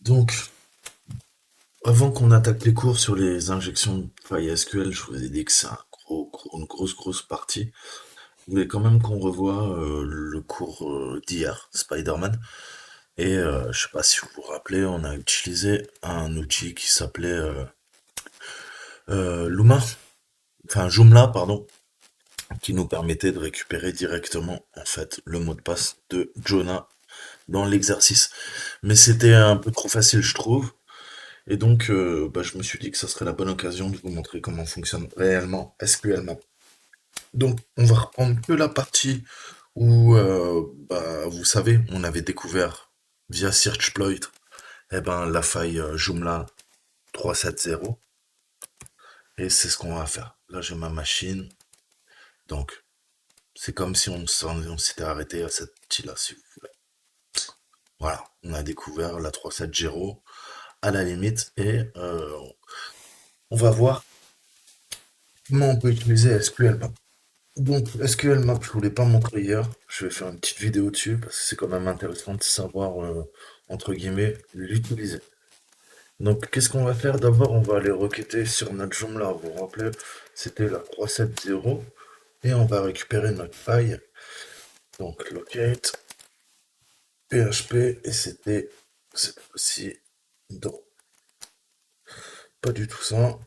Donc, avant qu'on attaque les cours sur les injections de failles SQL, je vous ai dit que c'est une grosse partie. Je voulais quand même qu'on revoie le cours d'hier, Spider-Man. Et je sais pas si vous vous rappelez, on a utilisé un outil qui s'appelait Luma, enfin Joomla, pardon, qui nous permettait de récupérer directement en fait le mot de passe de Jonah dans l'exercice. Mais c'était un peu trop facile, je trouve. Et donc, je me suis dit que ça serait la bonne occasion de vous montrer comment fonctionne réellement SQL Map. Donc, on va reprendre que la partie où, vous savez, on avait découvert via Searchploit, la faille Joomla 370. Et c'est ce qu'on va faire. Là, j'ai ma machine. Donc, c'est comme si on s'était arrêté à cette partie-là, si vous voulez. Voilà, on a découvert la 370 à la limite et on va voir comment on peut utiliser SQL Map. Donc, SQL Map, je voulais pas montrer hier. Je vais faire une petite vidéo dessus parce que c'est quand même intéressant de savoir, entre guillemets, l'utiliser. Donc, qu'est-ce qu'on va faire? D'abord, on va aller requêter sur notre Joomla. Vous vous rappelez, c'était la 370 et on va récupérer notre faille. Donc, locate, PHP et c'était cette fois-ci dans pas du tout ça.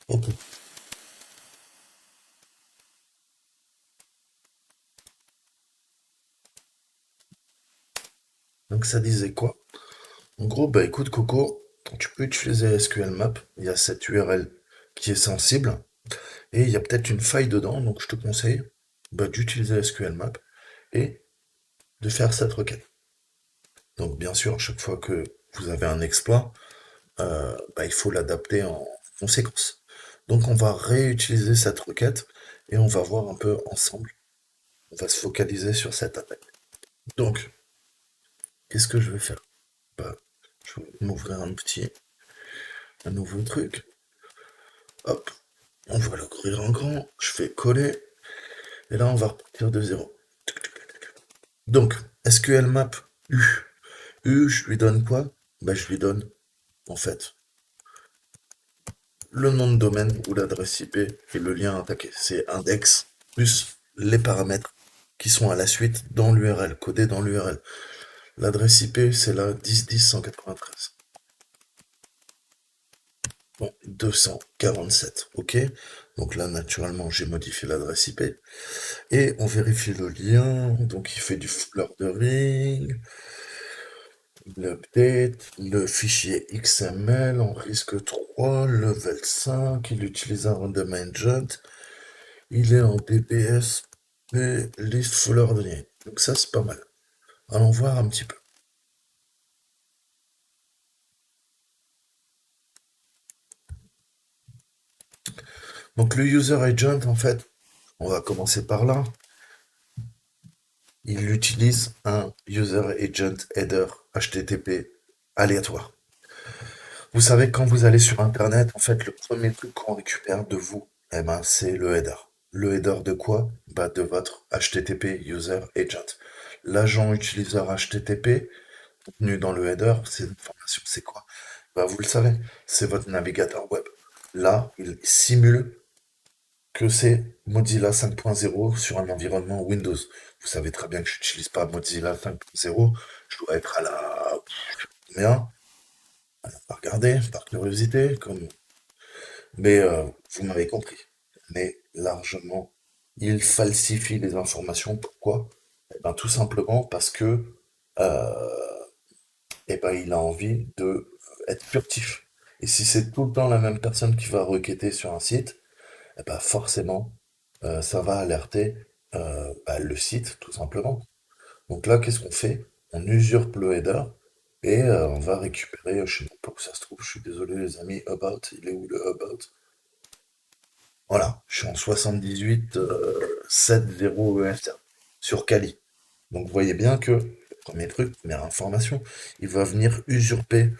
Ok. Donc, ça disait quoi? En gros, bah écoute, Coco, tu peux utiliser SQL Map. Il y a cette URL qui est sensible. Et il y a peut-être une faille dedans, donc je te conseille d'utiliser SQL Map et de faire cette requête. Donc bien sûr, à chaque fois que vous avez un exploit, il faut l'adapter en conséquence. Donc on va réutiliser cette requête et on va voir un peu ensemble. On va se focaliser sur cette attaque. Donc, qu'est-ce que je vais faire? Bah, je vais m'ouvrir un nouveau truc. Hop, on va l'ouvrir en grand. Je fais coller et là on va repartir de zéro. Donc, SQL Map U. Je lui donne quoi? Je lui donne, en fait, le nom de domaine ou l'adresse IP et le lien attaqué. C'est index plus les paramètres qui sont à la suite dans l'URL, codés dans l'URL. L'adresse IP, c'est la 10.10.193. Bon, 247, ok. Donc là, naturellement, j'ai modifié l'adresse IP. Et on vérifie le lien. Donc il fait du flirting. L'update, le fichier XML en risque 3, level 5, il utilise un random agent, il est en DPS, list full ordinate. Donc ça c'est pas mal. Allons voir un petit peu. Donc le user agent en fait, on va commencer par là. Il utilise un user agent header HTTP aléatoire. Vous savez, quand vous allez sur Internet, en fait, le premier truc qu'on récupère de vous, c'est le header. Le header de quoi? De votre HTTP User Agent. L'agent utilisateur HTTP contenu dans le header, c'est l'information, c'est quoi? Vous le savez, c'est votre navigateur web. Là, il simule que c'est Mozilla 5.0 sur un environnement Windows. Vous savez très bien que je n'utilise pas Mozilla 5.0, je dois être à la combien? Regarder par curiosité, comme mais vous m'avez compris. Mais largement, il falsifie les informations. Pourquoi? Tout simplement parce que il a envie de être furtif. Et si c'est tout le temps la même personne qui va requêter sur un site, forcément, ça va alerter le site, tout simplement. Donc là, qu'est-ce qu'on fait? On usurpe le header et on va récupérer, je sais même pas où ça se trouve, je suis désolé les amis, about, il est où le about? Voilà, je suis en 78 70 EFR sur Kali. Donc vous voyez bien que, premier truc, première information, il va venir usurper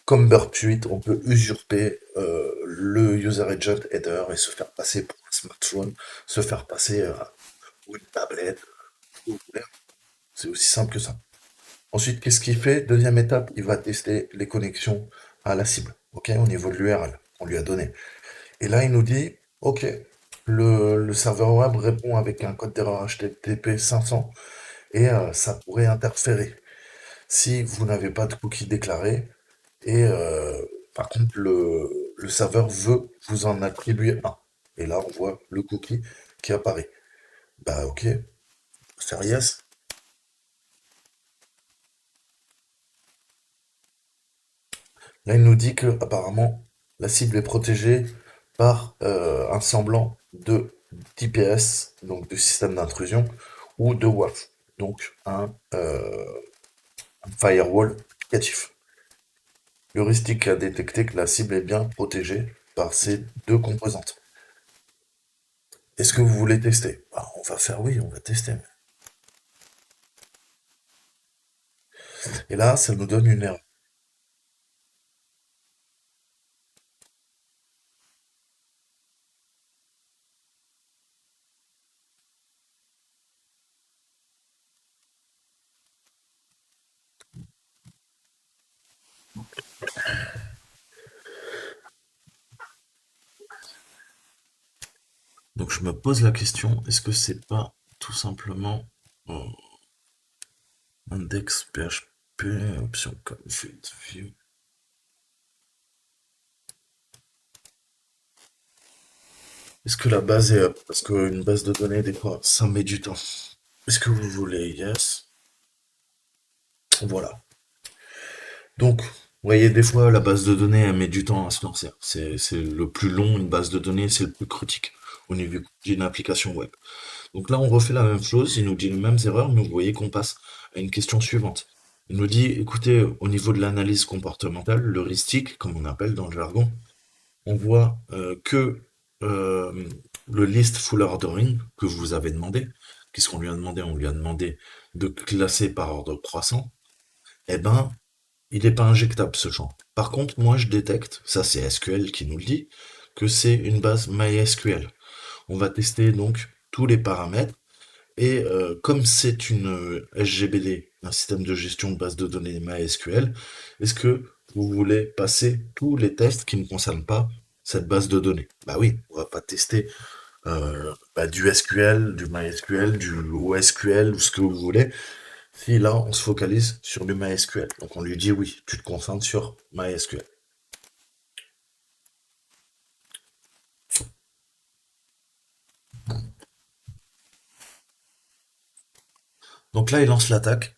comme Burp Suite, on peut usurper le user agent header et se faire passer pour un smartphone, se faire passer pour une tablette, ce que vous voulez. C'est aussi simple que ça. Ensuite, qu'est-ce qu'il fait? Deuxième étape, il va tester les connexions à la cible, ok, au niveau de l'URL qu'on lui a donné. Et là, il nous dit, ok, le serveur web répond avec un code d'erreur HTTP 500 et ça pourrait interférer si vous n'avez pas de cookie déclaré et par contre le serveur veut vous en attribuer un. Et là, on voit le cookie qui apparaît. Bah ok, faire yes. Là, il nous dit que apparemment la cible est protégée par un semblant de d'IPS, donc du système d'intrusion, ou de WAF, donc un firewall applicatif. L'heuristique a détecté que la cible est bien protégée par ces deux composantes. Est-ce que vous voulez tester? Bah, on va faire oui, on va tester. Et là, ça nous donne une erreur. Donc je me pose la question, est-ce que c'est pas tout simplement index PHP, option config view. Est-ce que la base est up? Parce qu'une base de données, des fois, ça met du temps. Est-ce que vous voulez? Yes. Voilà. Donc, vous voyez, des fois, la base de données, elle met du temps à se lancer. C'est le plus long, une base de données, c'est le plus critique au niveau d'une application web. Donc là, on refait la même chose, il nous dit les mêmes erreurs, mais vous voyez qu'on passe à une question suivante. Il nous dit, écoutez, au niveau de l'analyse comportementale, l'heuristique, comme on appelle dans le jargon, on voit que euh, le list full ordering que vous avez demandé, qu'est-ce qu'on lui a demandé? On lui a demandé de classer par ordre croissant. Eh ben, il n'est pas injectable ce champ. Par contre, moi je détecte, ça c'est SQL qui nous le dit, que c'est une base MySQL. On va tester donc tous les paramètres et comme c'est une SGBD, un système de gestion de base de données MySQL, est-ce que vous voulez passer tous les tests qui ne concernent pas cette base de données? Bah oui, on va pas tester du SQL, du MySQL, du OSQL ou ce que vous voulez. Si là, on se focalise sur du MySQL. Donc on lui dit oui, tu te concentres sur MySQL. Donc là, il lance l'attaque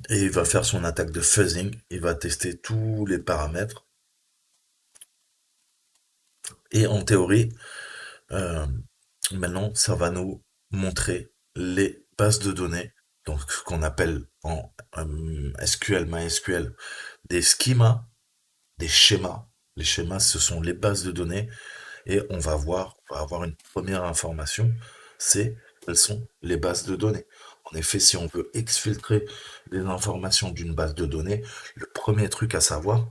et il va faire son attaque de fuzzing. Il va tester tous les paramètres. Et en théorie, Euh, maintenant, ça va nous montrer les bases de données, donc ce qu'on appelle en SQL, MySQL, des schemas, des schémas. Les schémas, ce sont les bases de données, et on va avoir une première information, c'est quelles sont les bases de données. En effet, si on veut exfiltrer les informations d'une base de données, le premier truc à savoir,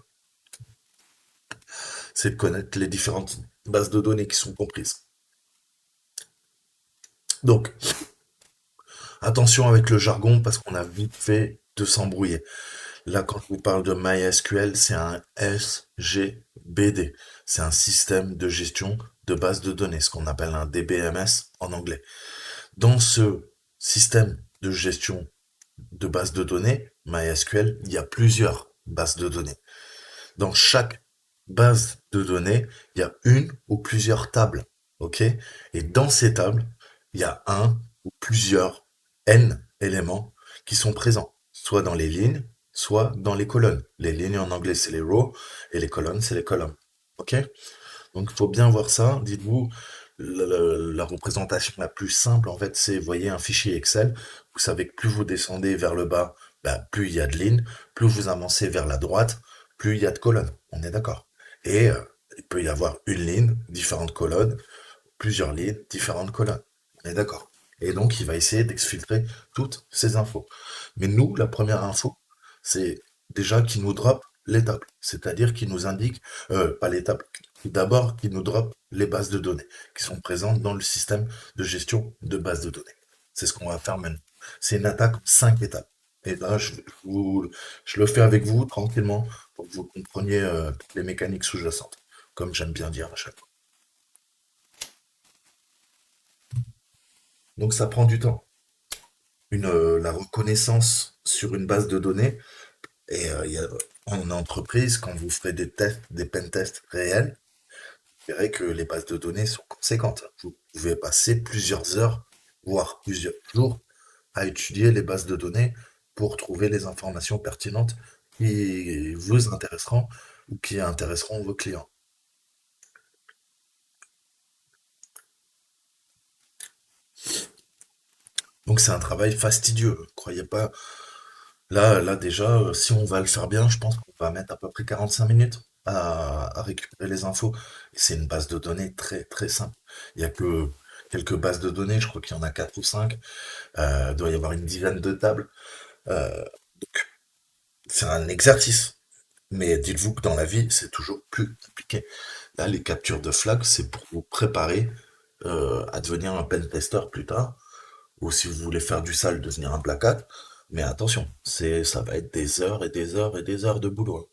c'est de connaître les différentes bases de données qui sont comprises. Donc, attention avec le jargon parce qu'on a vite fait de s'embrouiller. Là, quand je vous parle de MySQL, c'est un SGBD. C'est un système de gestion de base de données, ce qu'on appelle un DBMS en anglais. Dans ce système de gestion de base de données, MySQL, il y a plusieurs bases de données. Dans chaque base de données, il y a une ou plusieurs tables. OK? Et dans ces tables, il y a un ou plusieurs N éléments qui sont présents, soit dans les lignes, soit dans les colonnes. Les lignes en anglais, c'est les rows, et les colonnes, c'est les columns. OK? Donc il faut bien voir ça. Dites-vous, la représentation la plus simple, en fait, c'est, voyez, un fichier Excel. Vous savez que plus vous descendez vers le bas, bah, plus il y a de lignes, plus vous avancez vers la droite, plus il y a de colonnes. On est d'accord. Et il peut y avoir une ligne, différentes colonnes, plusieurs lignes, différentes colonnes. On est d'accord. Et donc, il va essayer d'exfiltrer toutes ces infos. Mais nous, la première info, c'est déjà qu'il nous drop les tables. C'est-à-dire qu'il nous indique, pas les tables, d'abord qu'il nous drop les bases de données qui sont présentes dans le système de gestion de bases de données. C'est ce qu'on va faire maintenant. C'est une attaque en 5 étapes. Et là, je le fais avec vous tranquillement pour que vous compreniez toutes les mécaniques sous-jacentes, comme j'aime bien dire à chaque fois. Donc ça prend du temps. La reconnaissance sur une base de données, et en entreprise, quand vous ferez des tests, des pen tests réels, vous verrez que les bases de données sont conséquentes. Vous pouvez passer plusieurs heures, voire plusieurs jours, à étudier les bases de données pour trouver les informations pertinentes qui vous intéresseront ou qui intéresseront vos clients. Donc c'est un travail fastidieux, croyez pas. Là déjà, si on va le faire bien, je pense qu'on va mettre à peu près 45 minutes à récupérer les infos. Et c'est une base de données très très simple. Il y a que quelques bases de données, je crois qu'il y en a 4 ou 5. Il doit y avoir une dizaine de tables. Euh, c'est un exercice. Mais dites-vous que dans la vie, c'est toujours plus compliqué. Là, les captures de flag, c'est pour vous préparer à devenir un pen tester plus tard, ou si vous voulez faire du sale, devenir un black hat. Mais attention, ça va être des heures et des heures et des heures de boulot, hein.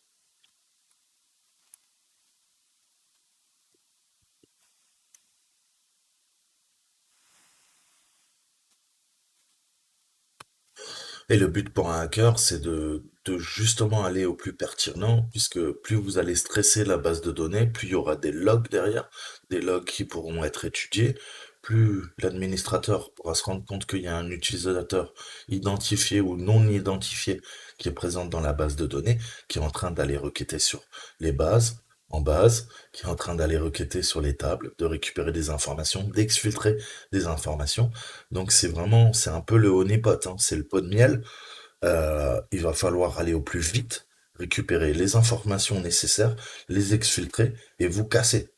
Et le but pour un hacker, c'est de justement aller au plus pertinent, puisque plus vous allez stresser la base de données, plus il y aura des logs derrière, des logs qui pourront être étudiés, plus l'administrateur pourra se rendre compte qu'il y a un utilisateur identifié ou non identifié qui est présent dans la base de données, qui est en train d'aller requêter sur les bases, en base, qui est en train d'aller requêter sur les tables, de récupérer des informations, d'exfiltrer des informations. Donc c'est un peu le honeypot, hein, c'est le pot de miel. Il va falloir aller au plus vite, récupérer les informations nécessaires, les exfiltrer et vous casser.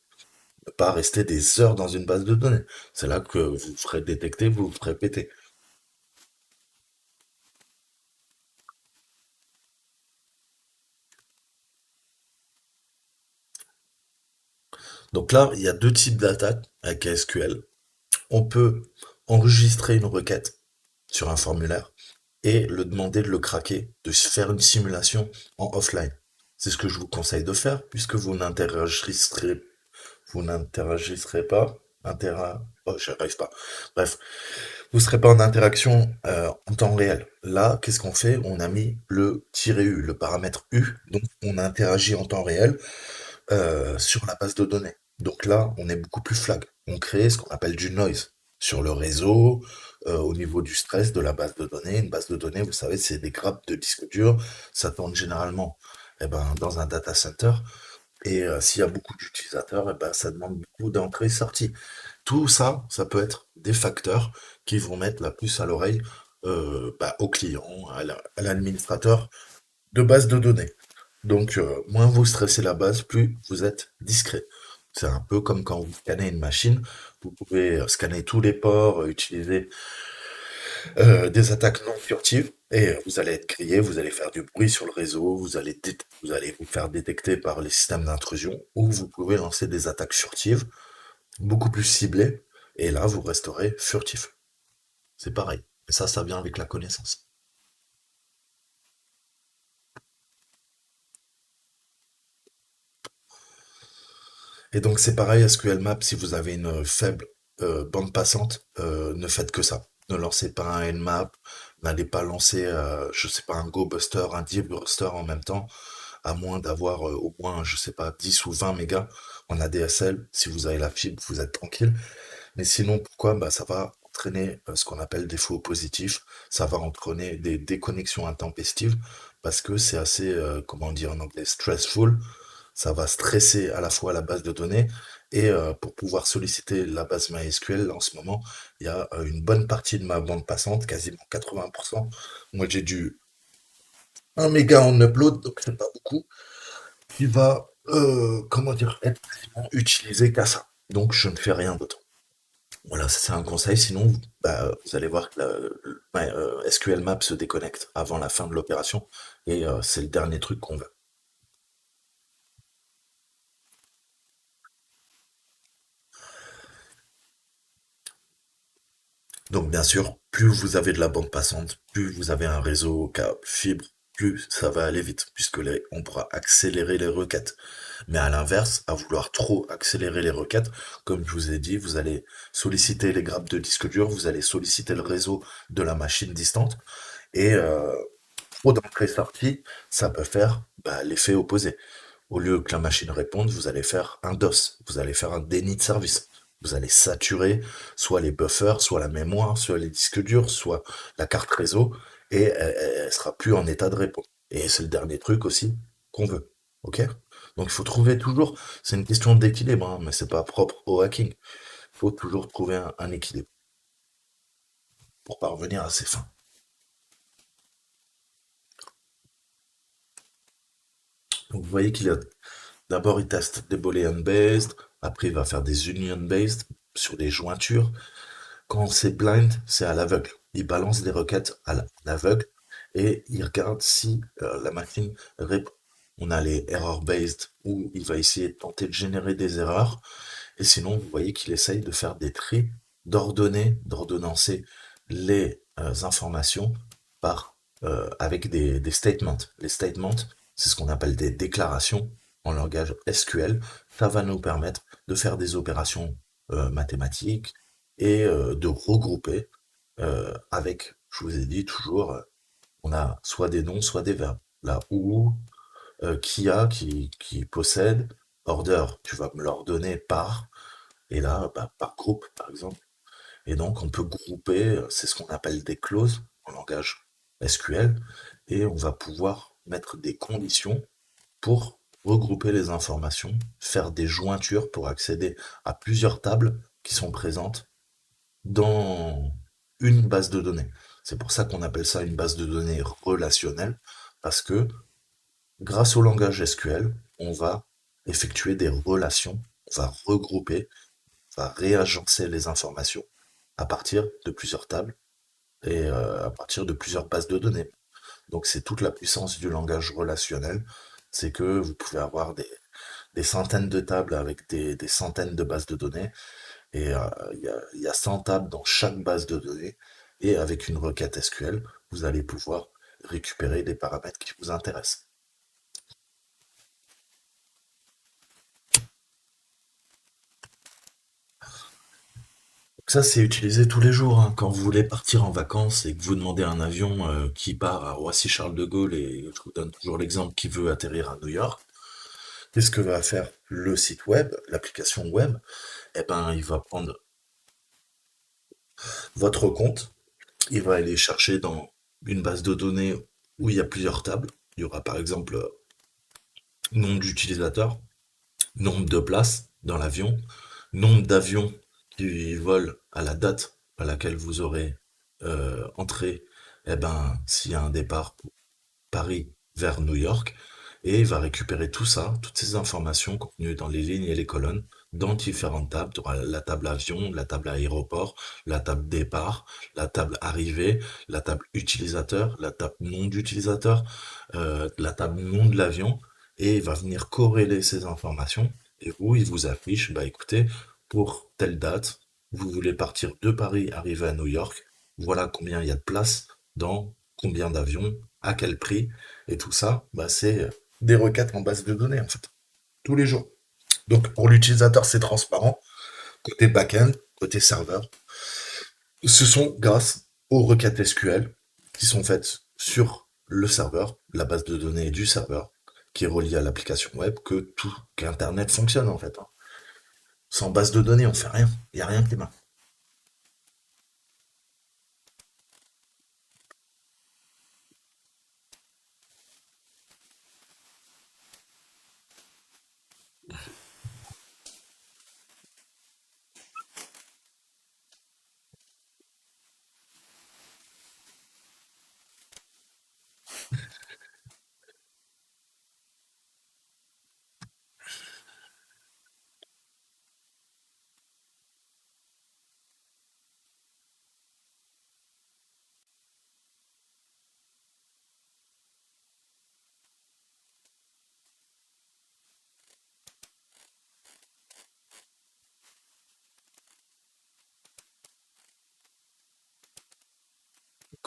Ne pas rester des heures dans une base de données. C'est là que vous ferez détecter, vous ferez péter. Donc là, il y a deux types d'attaques avec SQL. On peut enregistrer une requête sur un formulaire et le demander de le craquer, de se faire une simulation en offline. C'est ce que je vous conseille de faire puisque vous n'interagirez pas, oh, j'y arrive pas. Bref, vous ne serez pas en interaction en temps réel. Là, qu'est-ce qu'on fait? On a mis le tiret U, le paramètre U, donc on interagit en temps réel sur la base de données. Donc là, on est beaucoup plus flag. On crée ce qu'on appelle du noise sur le réseau, au niveau du stress de la base de données. Une base de données, vous savez, c'est des grappes de disque dur. Ça tourne généralement dans un data center. Et s'il y a beaucoup d'utilisateurs, ça demande beaucoup d'entrées-sorties. Tout ça, ça peut être des facteurs qui vont mettre la puce à l'oreille au client, à l'administrateur de base de données. Donc, moins vous stressez la base, plus vous êtes discret. C'est un peu comme quand vous scannez une machine, vous pouvez scanner tous les ports, utiliser des attaques non furtives, et vous allez être grillé, vous allez faire du bruit sur le réseau, vous allez vous faire détecter par les systèmes d'intrusion, ou vous pouvez lancer des attaques furtives, beaucoup plus ciblées, et là, vous resterez furtif. C'est pareil. Et ça vient avec la connaissance. Et donc c'est pareil, SQL Map, si vous avez une faible bande passante, ne faites que ça. Ne lancez pas un Nmap, n'allez pas lancer, je sais pas, un GoBuster, un DeepBuster en même temps, à moins d'avoir au moins, je sais pas, 10 ou 20 mégas en ADSL. Si vous avez la fibre, vous êtes tranquille. Mais sinon, pourquoi? Bah, ça va entraîner ce qu'on appelle des faux positifs. Ça va entraîner des déconnexions intempestives parce que c'est assez, comment dire en anglais, stressful. Ça va stresser à la fois la base de données et pour pouvoir solliciter la base MySQL, là, en ce moment, il y a une bonne partie de ma bande passante, quasiment 80%. Moi, j'ai du 1 méga en upload, donc c'est pas beaucoup, qui va, comment dire, être quasiment utilisé qu'à ça. Donc, je ne fais rien d'autre. Voilà, ça c'est un conseil. Sinon, vous allez voir que SQL Map se déconnecte avant la fin de l'opération et c'est le dernier truc qu'on veut. Donc bien sûr, plus vous avez de la bande passante, plus vous avez un réseau câble fibre, plus ça va aller vite, puisque on pourra accélérer les requêtes. Mais à l'inverse, à vouloir trop accélérer les requêtes, comme je vous ai dit, vous allez solliciter les grappes de disque dur, vous allez solliciter le réseau de la machine distante, et trop d'entrée-sortie, ça peut faire l'effet opposé. Au lieu que la machine réponde, vous allez faire un DOS, vous allez faire un déni de service. Vous allez saturer soit les buffers, soit la mémoire, soit les disques durs, soit la carte réseau, et elle sera plus en état de répondre. Et c'est le dernier truc aussi qu'on veut. Ok? Donc il faut trouver toujours, c'est une question d'équilibre, hein, mais c'est pas propre au hacking. Il faut toujours trouver un équilibre pour parvenir à ses fins. Donc vous voyez qu'il a d'abord il teste des boolean-based, après il va faire des union-based sur des jointures. Quand c'est blind, c'est à l'aveugle. Il balance des requêtes à l'aveugle et il regarde si la machine répond. On a les error-based où il va essayer de tenter de générer des erreurs. Et sinon, vous voyez qu'il essaye de faire des tris, d'ordonnancer les informations avec des statements. Les statements, c'est ce qu'on appelle des déclarations en langage SQL. Ça va nous permettre de faire des opérations mathématiques et de regrouper avec, je vous ai dit toujours, on a soit des noms, soit des verbes. Là où, qui possède, order, tu vas me l'ordonner par, et là, par groupe, par exemple. Et donc, on peut grouper, c'est ce qu'on appelle des clauses en langage SQL, et on va pouvoir mettre des conditions pour regrouper les informations, faire des jointures pour accéder à plusieurs tables qui sont présentes dans une base de données. C'est pour ça qu'on appelle ça une base de données relationnelle, parce que grâce au langage SQL, on va effectuer des relations, on va regrouper, va réagencer les informations à partir de plusieurs tables et à partir de plusieurs bases de données. Donc c'est toute la puissance du langage relationnel, c'est que vous pouvez avoir des centaines de tables avec des centaines de bases de données, et il y a 100 tables dans chaque base de données, et avec une requête SQL, vous allez pouvoir récupérer des paramètres qui vous intéressent. Ça, c'est utilisé tous les jours, hein. Quand vous voulez partir en vacances et que vous demandez un avion qui part à Roissy-Charles de Gaulle, et je vous donne toujours l'exemple qui veut atterrir à New York, qu'est-ce que va faire le site web, l'application web? Eh ben, il va prendre votre compte, il va aller chercher dans une base de données où il y a plusieurs tables. Il y aura par exemple nombre d'utilisateurs, nombre de places dans l'avion, nombre d'avions qui volent à la date à laquelle vous aurez entré, eh ben, s'il y a un départ pour Paris vers New York, et il va récupérer tout ça, toutes ces informations contenues dans les lignes et les colonnes, dans différentes tables. Tu auras la table avion, la table aéroport, la table départ, la table arrivée, la table utilisateur, la table nom d'utilisateur, la table nom de l'avion, et il va venir corréler ces informations, et où il vous affiche, bah écoutez, pour telle date, vous voulez partir de Paris, arriver à New York, voilà combien il y a de place dans combien d'avions, à quel prix, et tout ça, c'est des requêtes en base de données, en fait, tous les jours. Donc, pour l'utilisateur, c'est transparent. Côté back-end, côté serveur, ce sont grâce aux requêtes SQL qui sont faites sur le serveur, la base de données du serveur, qui est reliée à l'application web, qu'Internet fonctionne, en fait, hein. Sans base de données, on fait rien. Il n'y a rien qui marche.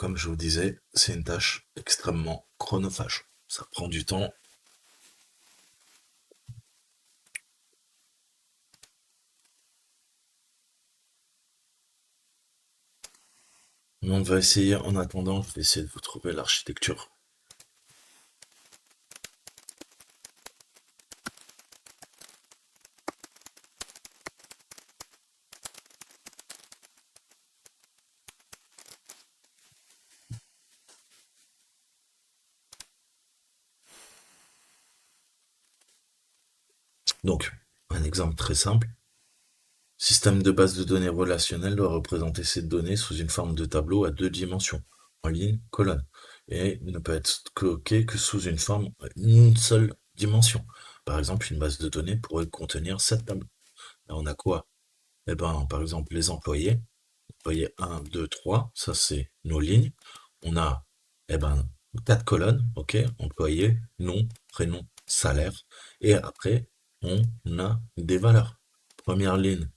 comme je vous disais, c'est une tâche extrêmement chronophage. Ça prend du temps. On va essayer, en attendant, je vais essayer de vous trouver l'architecture. Donc, un exemple très simple. Système de base de données relationnel doit représenter ces données sous une forme de tableau à deux dimensions, en ligne, colonne, et ne peut être stocké que sous une forme à une seule dimension. Par exemple, une base de données pourrait contenir 7 tableaux. Là, on a quoi? Eh ben, par exemple, les employés. Employés 1, 2, 3, ça c'est nos lignes. On a, eh ben, 4 colonnes, ok? Employé, nom, prénom, salaire. Et après, on a des valeurs. Première ligne,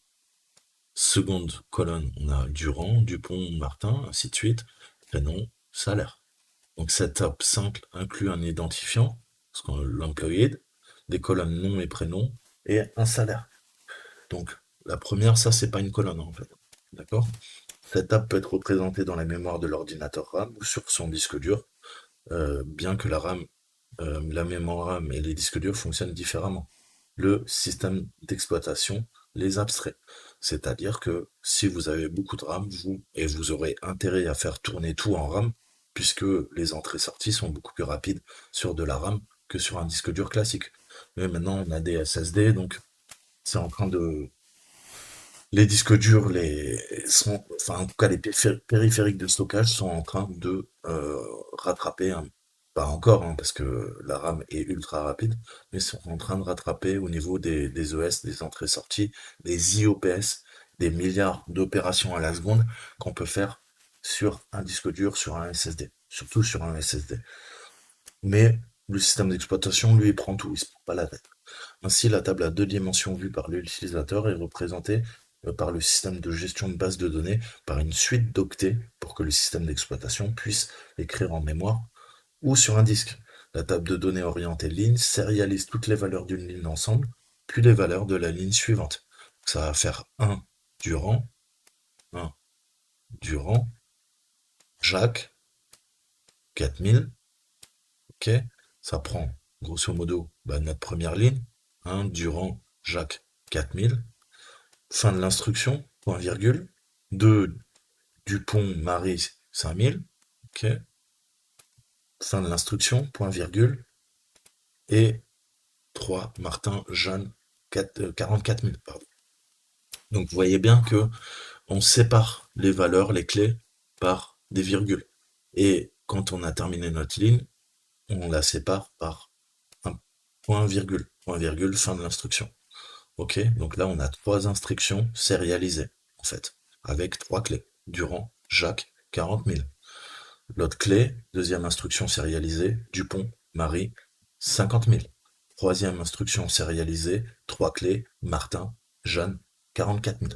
seconde colonne, on a Durand, Dupont, Martin, ainsi de suite. Prénom, salaire. Donc cette table simple inclut un identifiant, l'employé, des colonnes nom et prénom, et un salaire. Donc la première, ça c'est pas une colonne en fait. D'accord? Cette table peut être représentée dans la mémoire de l'ordinateur RAM ou sur son disque dur, bien que la mémoire RAM et les disques durs fonctionnent différemment. Le système d'exploitation les abstrait. C'est-à-dire que si vous avez beaucoup de RAM, vous aurez intérêt à faire tourner tout en RAM, puisque les entrées-sorties sont beaucoup plus rapides sur de la RAM que sur un disque dur classique. Mais maintenant, on a des SSD, donc c'est en train de, les disques durs, enfin en tout cas les périphériques de stockage sont en train de rattraper, pas encore, hein, parce que la RAM est ultra rapide, mais sont en train de rattraper au niveau des OS, des entrées-sorties, des IOPS, des milliards d'opérations à la seconde qu'on peut faire sur un disque dur, sur un SSD, surtout sur un SSD. Mais le système d'exploitation, lui, il prend tout, il se prend pas la tête. Ainsi, la table à deux dimensions vue par l'utilisateur est représentée par le système de gestion de base de données par une suite d'octets pour que le système d'exploitation puisse écrire en mémoire ou sur un disque. La table de données orientée ligne sérialise toutes les valeurs d'une ligne ensemble, puis les valeurs de la ligne suivante. Ça va faire durant, 1 durant, Jacques, 4000, ok? Ça prend, grosso modo, notre première ligne, 1 durant, Jacques, 4000. Fin de l'instruction, point virgule. 2 Dupont, Marie, 5000. Ok. Fin de l'instruction, point virgule. Et 3 Martin, Jeanne, 44 000. Pardon. Donc vous voyez bien que on sépare les valeurs, les clés, par des virgules. Et quand on a terminé notre ligne, on la sépare par un point virgule. Point virgule, fin de l'instruction. Ok, donc là on a trois instructions sérialisées, en fait, avec trois clés. Durand, Jacques, 40 000. L'autre clé, deuxième instruction sérialisée, Dupont, Marie, 50 000. Troisième instruction sérialisée, trois clés, Martin, Jeanne, 44 000.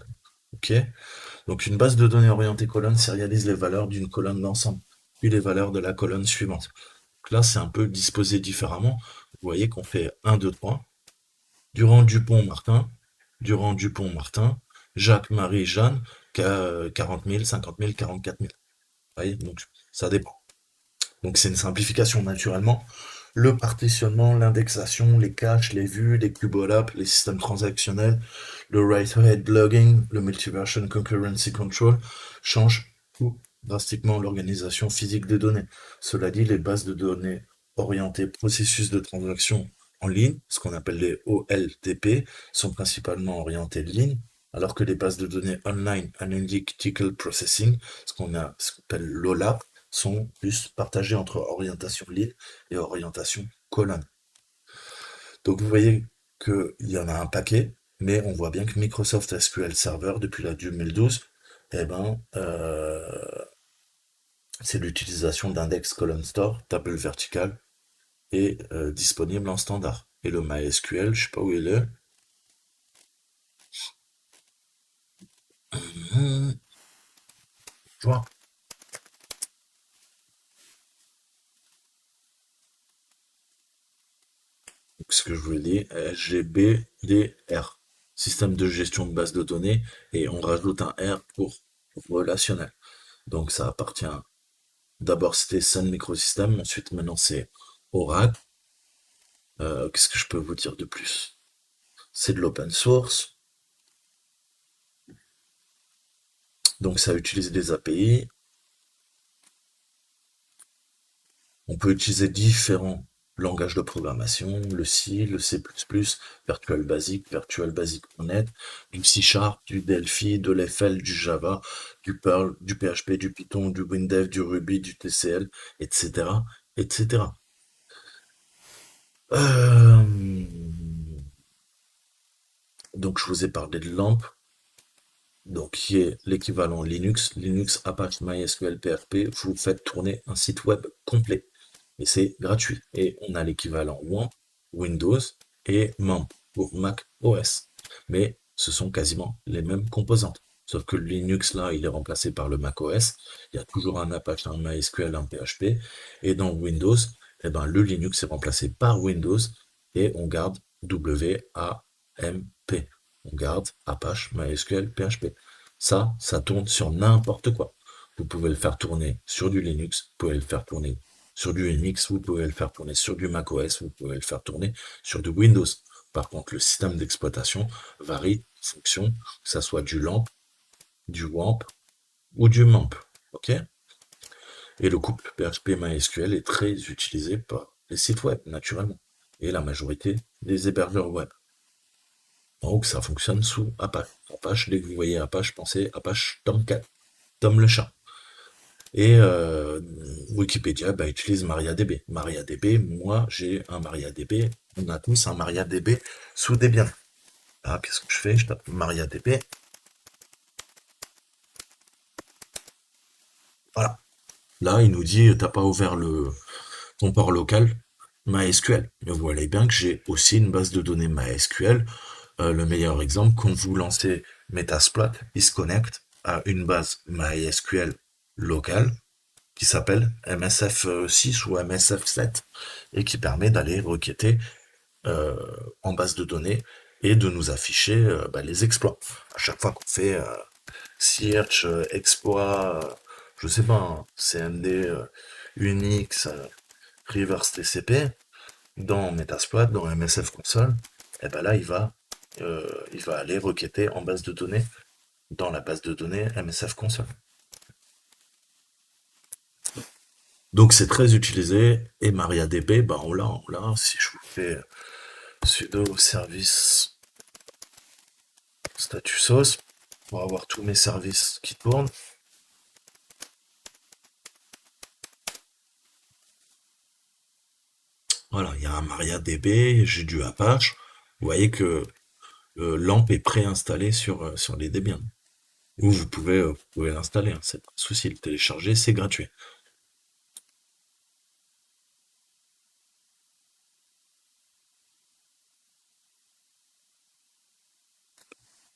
Ok, donc une base de données orientée colonne sérialise les valeurs d'une colonne d'ensemble, puis les valeurs de la colonne suivante. Donc là, c'est un peu disposé différemment. Vous voyez qu'on fait 1, 2, 3. Durand, Dupont, Martin, Durand, Dupont, Martin, Jacques, Marie, Jeanne, 40 000, 50 000, 44 000. Vous voyez, donc ça dépend. Donc c'est une simplification naturellement. Le partitionnement, l'indexation, les caches, les vues, les cubolapes, les systèmes transactionnels, le write-ahead logging, le multiversion concurrency control changent tout drastiquement l'organisation physique des données. Cela dit, les bases de données orientées processus de transaction en ligne, ce qu'on appelle les OLTP, sont principalement orientées ligne, alors que les bases de données online analytical processing, ce qu'on appelle l'OLAP, sont plus partagés entre orientation ligne et orientation colonne. Donc vous voyez qu'il y en a un paquet, mais on voit bien que Microsoft SQL Server, depuis la 2012, eh ben, c'est l'utilisation d'index column store, table verticale, et disponible en standard. Et le MySQL, je sais pas où il est. Tu vois, ce que je vous dis, SGBDR, système de gestion de base de données, et on rajoute un R pour relationnel. Donc ça appartient, d'abord c'était Sun Microsystems, ensuite maintenant c'est Oracle. Qu'est-ce que je peux vous dire de plus? C'est de l'open source, donc ça utilise des API. On peut utiliser différents langages de programmation, le C, le C++, Virtual Basic, Virtual Basic.net, du C Sharp, du Delphi, de l'FL, du Java, du Perl, du PHP, du Python, du WinDev, du Ruby, du TCL, etc., etc. Euh, donc je vous ai parlé de LAMP, donc qui est l'équivalent Linux, Linux, Apache, MySQL, PHP. Vous faites tourner un site web complet. Et c'est gratuit. Et on a l'équivalent WAMP, Windows et MAMP pour Mac OS. Mais ce sont quasiment les mêmes composantes. Sauf que le Linux, là, il est remplacé par le Mac OS. Il y a toujours un Apache, un MySQL, un PHP. Et dans Windows, eh ben, le Linux est remplacé par Windows et on garde WAMP. On garde Apache, MySQL, PHP. Ça tourne sur n'importe quoi. Vous pouvez le faire tourner sur du Linux, vous pouvez le faire tourner sur du Unix, vous pouvez le faire tourner sur du macOS, vous pouvez le faire tourner sur du Windows. Par contre, le système d'exploitation varie en fonction que ça soit du LAMP, du WAMP ou du MAMP. Ok? Et le couple PHP-MySQL est très utilisé par les sites web, naturellement, et la majorité des hébergeurs web. Donc ça fonctionne sous Apache. Apache, dès que vous voyez Apache, pensez Apache Tomcat, Tom le chat. Et Wikipédia utilise MariaDB. MariaDB, moi j'ai un MariaDB, on a tous un MariaDB sous Debian. Ah, qu'est-ce que je fais? Je tape MariaDB. Voilà. Là, il nous dit, t'as pas ouvert ton port local MySQL. Mais vous voyez bien que j'ai aussi une base de données MySQL. Le meilleur exemple, quand vous lancez Metasploit, il se connecte à une base MySQL locale qui s'appelle MSF6 ou MSF7 et qui permet d'aller requêter euh, en base de données et de nous afficher les exploits. À chaque fois qu'on fait search, exploit, je sais pas, hein, CMD, Unix, reverse TCP, dans Metasploit, dans MSF console, et ben là il va aller requêter en base de données dans la base de données MSF console. Donc c'est très utilisé et MariaDB, on l'a. Si je vous fais sudo service statut sauce pour avoir tous mes services qui tournent. Voilà, il y a un MariaDB, j'ai du Apache. Vous voyez que LAMP est préinstallé sur les Debian. Ou vous pouvez l'installer, hein, c'est pas un souci, le télécharger, c'est gratuit.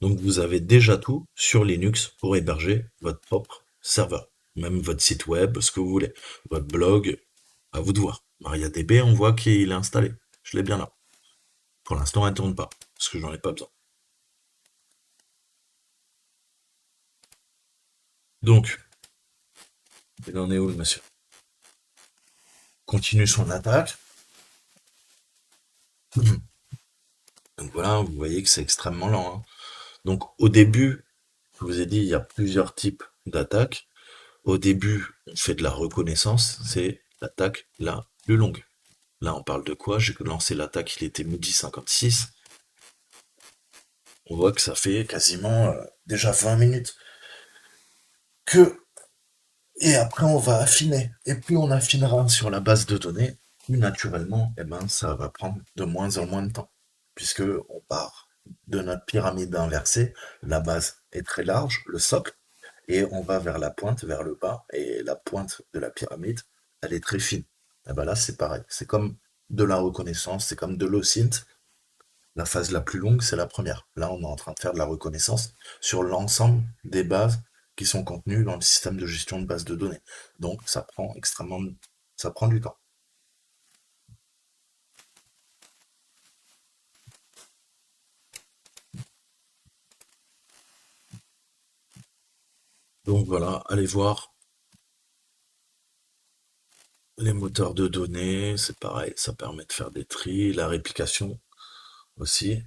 Donc vous avez déjà tout sur Linux pour héberger votre propre serveur. Même votre site web, ce que vous voulez. Votre blog, à vous de voir. MariaDB, on voit qu'il est installé. Je l'ai bien là. Pour l'instant, elle ne tourne pas, parce que j'en ai pas besoin. Donc, il en est où le monsieur? Continue son attaque. Donc voilà, vous voyez que c'est extrêmement lent, hein. Donc au début, je vous ai dit, il y a plusieurs types d'attaques. Au début, on fait de la reconnaissance, c'est l'attaque la plus longue. Là, on parle de quoi? J'ai lancé l'attaque, il était midi 56. On voit que ça fait quasiment déjà 20 minutes que. Et après, on va affiner. Et plus on affinera sur la base de données, plus naturellement, eh ben, ça va prendre de moins en moins de temps. Puisque on part de notre pyramide inversée, la base est très large, le socle, et on va vers la pointe, vers le bas, et la pointe de la pyramide, elle est très fine. Et ben là, c'est pareil. C'est comme de la reconnaissance, c'est comme de l'OSINT. La phase la plus longue, c'est la première. Là, on est en train de faire de la reconnaissance sur l'ensemble des bases qui sont contenues dans le système de gestion de base de données. Donc, ça prend du temps. Donc voilà, allez voir les moteurs de données, c'est pareil, ça permet de faire des tris, la réplication aussi.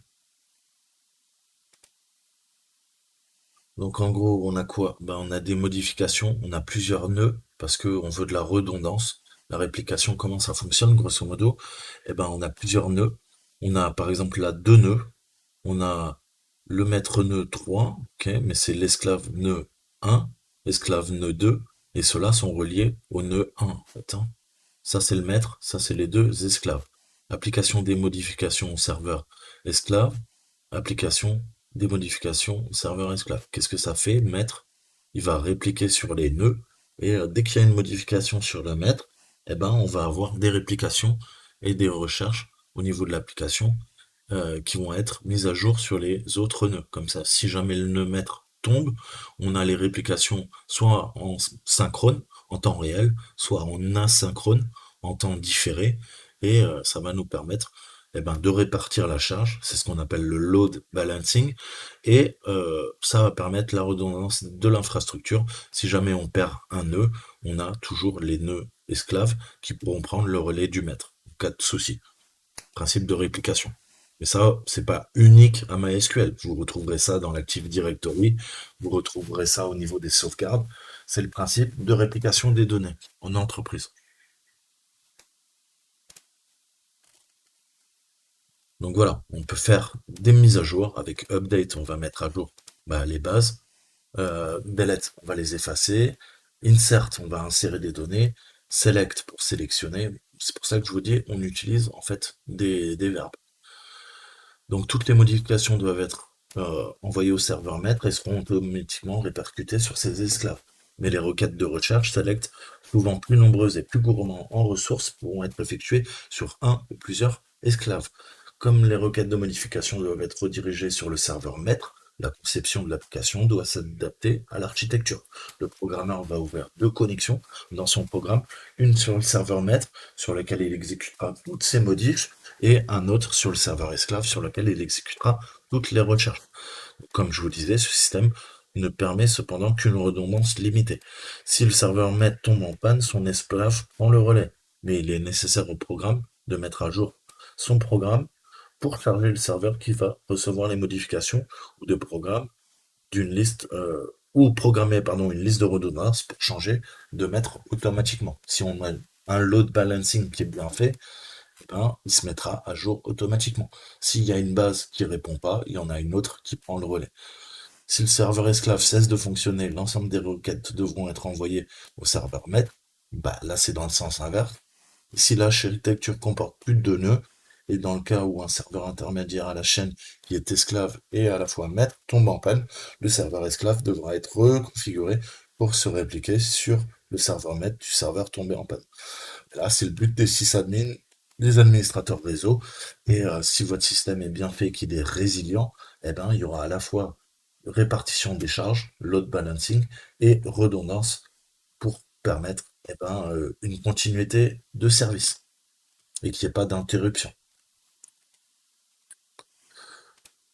Donc en gros, on a quoi? Ben, on a des modifications, on a plusieurs nœuds parce qu'on veut de la redondance. La réplication, comment ça fonctionne, grosso modo? Eh ben, on a plusieurs nœuds. On a par exemple là deux nœuds. On a le maître nœud 3, ok, mais c'est l'esclave nœud 1, esclave nœud 2, et ceux-là sont reliés au nœud 1, en fait, hein. Ça, c'est le maître, ça, c'est les deux esclaves. Application des modifications au serveur esclave, application des modifications au serveur esclave. Qu'est-ce que ça fait? Maître, il va répliquer sur les nœuds, et dès qu'il y a une modification sur le maître, eh ben, on va avoir des réplications et des recherches au niveau de l'application qui vont être mises à jour sur les autres nœuds. Comme ça, si jamais le nœud maître tombe, on a les réplications soit en synchrone, en temps réel, soit en asynchrone, en temps différé, et ça va nous permettre eh ben, de répartir la charge, c'est ce qu'on appelle le load balancing, et ça va permettre la redondance de l'infrastructure. Si jamais on perd un nœud, on a toujours les nœuds esclaves qui pourront prendre le relais du maître, en cas de souci. Principe de réplication. Mais ça, c'est pas unique à MySQL. Vous retrouverez ça dans l'Active Directory, vous retrouverez ça au niveau des sauvegardes. C'est le principe de réplication des données en entreprise. Donc voilà, on peut faire des mises à jour avec update, on va mettre à jour les bases. Delete, on va les effacer. Insert, on va insérer des données. Select pour sélectionner. C'est pour ça que je vous dis, on utilise en fait des verbes. Donc toutes les modifications doivent être envoyées au serveur maître et seront automatiquement répercutées sur ces esclaves. Mais les requêtes de recherche select, souvent plus nombreuses et plus gourmandes en ressources, pourront être effectuées sur un ou plusieurs esclaves. Comme les requêtes de modification doivent être redirigées sur le serveur maître, la conception de l'application doit s'adapter à l'architecture. Le programmeur va ouvrir deux connexions dans son programme, une sur le serveur maître, sur lequel il exécutera toutes ses modifs, et un autre sur le serveur esclave sur lequel il exécutera toutes les recherches. Comme je vous disais, ce système ne permet cependant qu'une redondance limitée. Si le serveur maître tombe en panne, son esclave prend le relais, mais il est nécessaire au programme de mettre à jour son programme pour charger le serveur qui va recevoir les modifications ou de programme d'une liste ou programmer une liste de redondance pour changer de maître automatiquement. Si on a un load balancing qui est bien fait, eh ben, il se mettra à jour automatiquement. S'il y a une base qui répond pas, il y en a une autre qui prend le relais. Si le serveur esclave cesse de fonctionner, l'ensemble des requêtes devront être envoyées au serveur maître. Là, c'est dans le sens inverse. Si l'architecture comporte plus de deux nœuds, et dans le cas où un serveur intermédiaire à la chaîne qui est esclave et à la fois maître tombe en panne, le serveur esclave devra être reconfiguré pour se répliquer sur le serveur maître du serveur tombé en panne. Là, c'est le but des sysadmins, des administrateurs réseau. Et si votre système est bien fait, qu'il est résilient, eh ben, il y aura à la fois répartition des charges, load balancing, et redondance pour permettre une continuité de service et qu'il n'y ait pas d'interruption.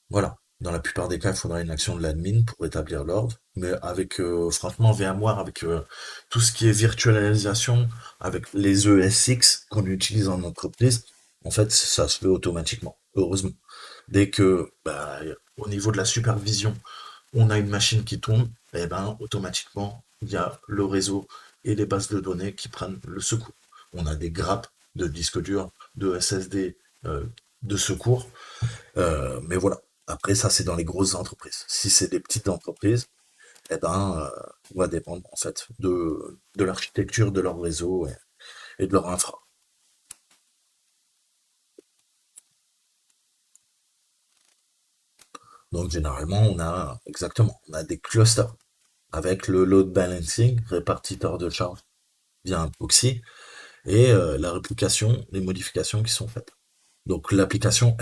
Voilà. Dans la plupart des cas, il faudra une action de l'admin pour établir l'ordre. Mais avec, franchement, VMware, avec tout ce qui est virtualisation, avec les ESX qu'on utilise en entreprise, en fait, ça se fait automatiquement, heureusement. Dès que, au niveau de la supervision, on a une machine qui tombe, eh ben, automatiquement, il y a le réseau et les bases de données qui prennent le secours. On a des grappes de disques durs, de SSD, de secours, mais voilà. Après, ça, c'est dans les grosses entreprises. Si c'est des petites entreprises, eh ben, on va dépendre en fait de l'architecture de leur réseau et de leur infra. Donc généralement, on a des clusters avec le load balancing, répartiteur de charge via un proxy, et la réplication, les modifications qui sont faites. Donc l'application,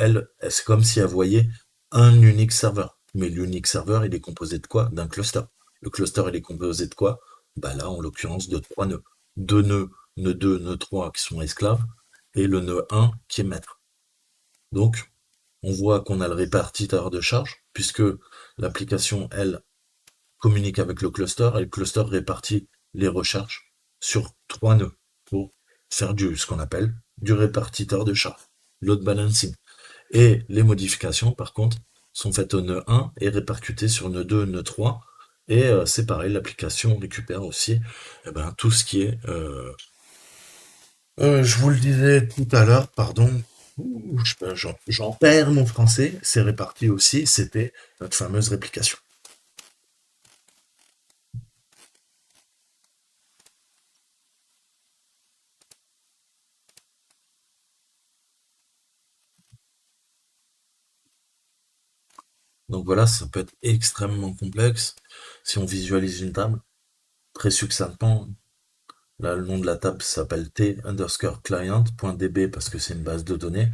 c'est comme si elle voyait un unique serveur. Mais l'unique serveur, il est composé de quoi? D'un cluster. Le cluster, il est composé de quoi? Là, en l'occurrence, de trois nœuds. Deux nœuds, nœud 2, nœud 3 qui sont esclaves, et le nœud 1 qui est maître. Donc, on voit qu'on a le répartiteur de charge, puisque l'application, elle, communique avec le cluster et le cluster répartit les recherches sur trois nœuds pour faire ce qu'on appelle du répartiteur de char, load balancing. Et les modifications, par contre, sont faites au nœud 1 et répercutées sur nœud 2, nœud 3. Et c'est pareil, l'application récupère aussi eh ben, tout ce qui est... je vous le disais tout à l'heure, pardon, j'en perds mon français, c'est réparti aussi, c'était notre fameuse réplication. Donc voilà, ça peut être extrêmement complexe. Si on visualise une table, très succinctement, là, le nom de la table s'appelle t underscore client.db parce que c'est une base de données.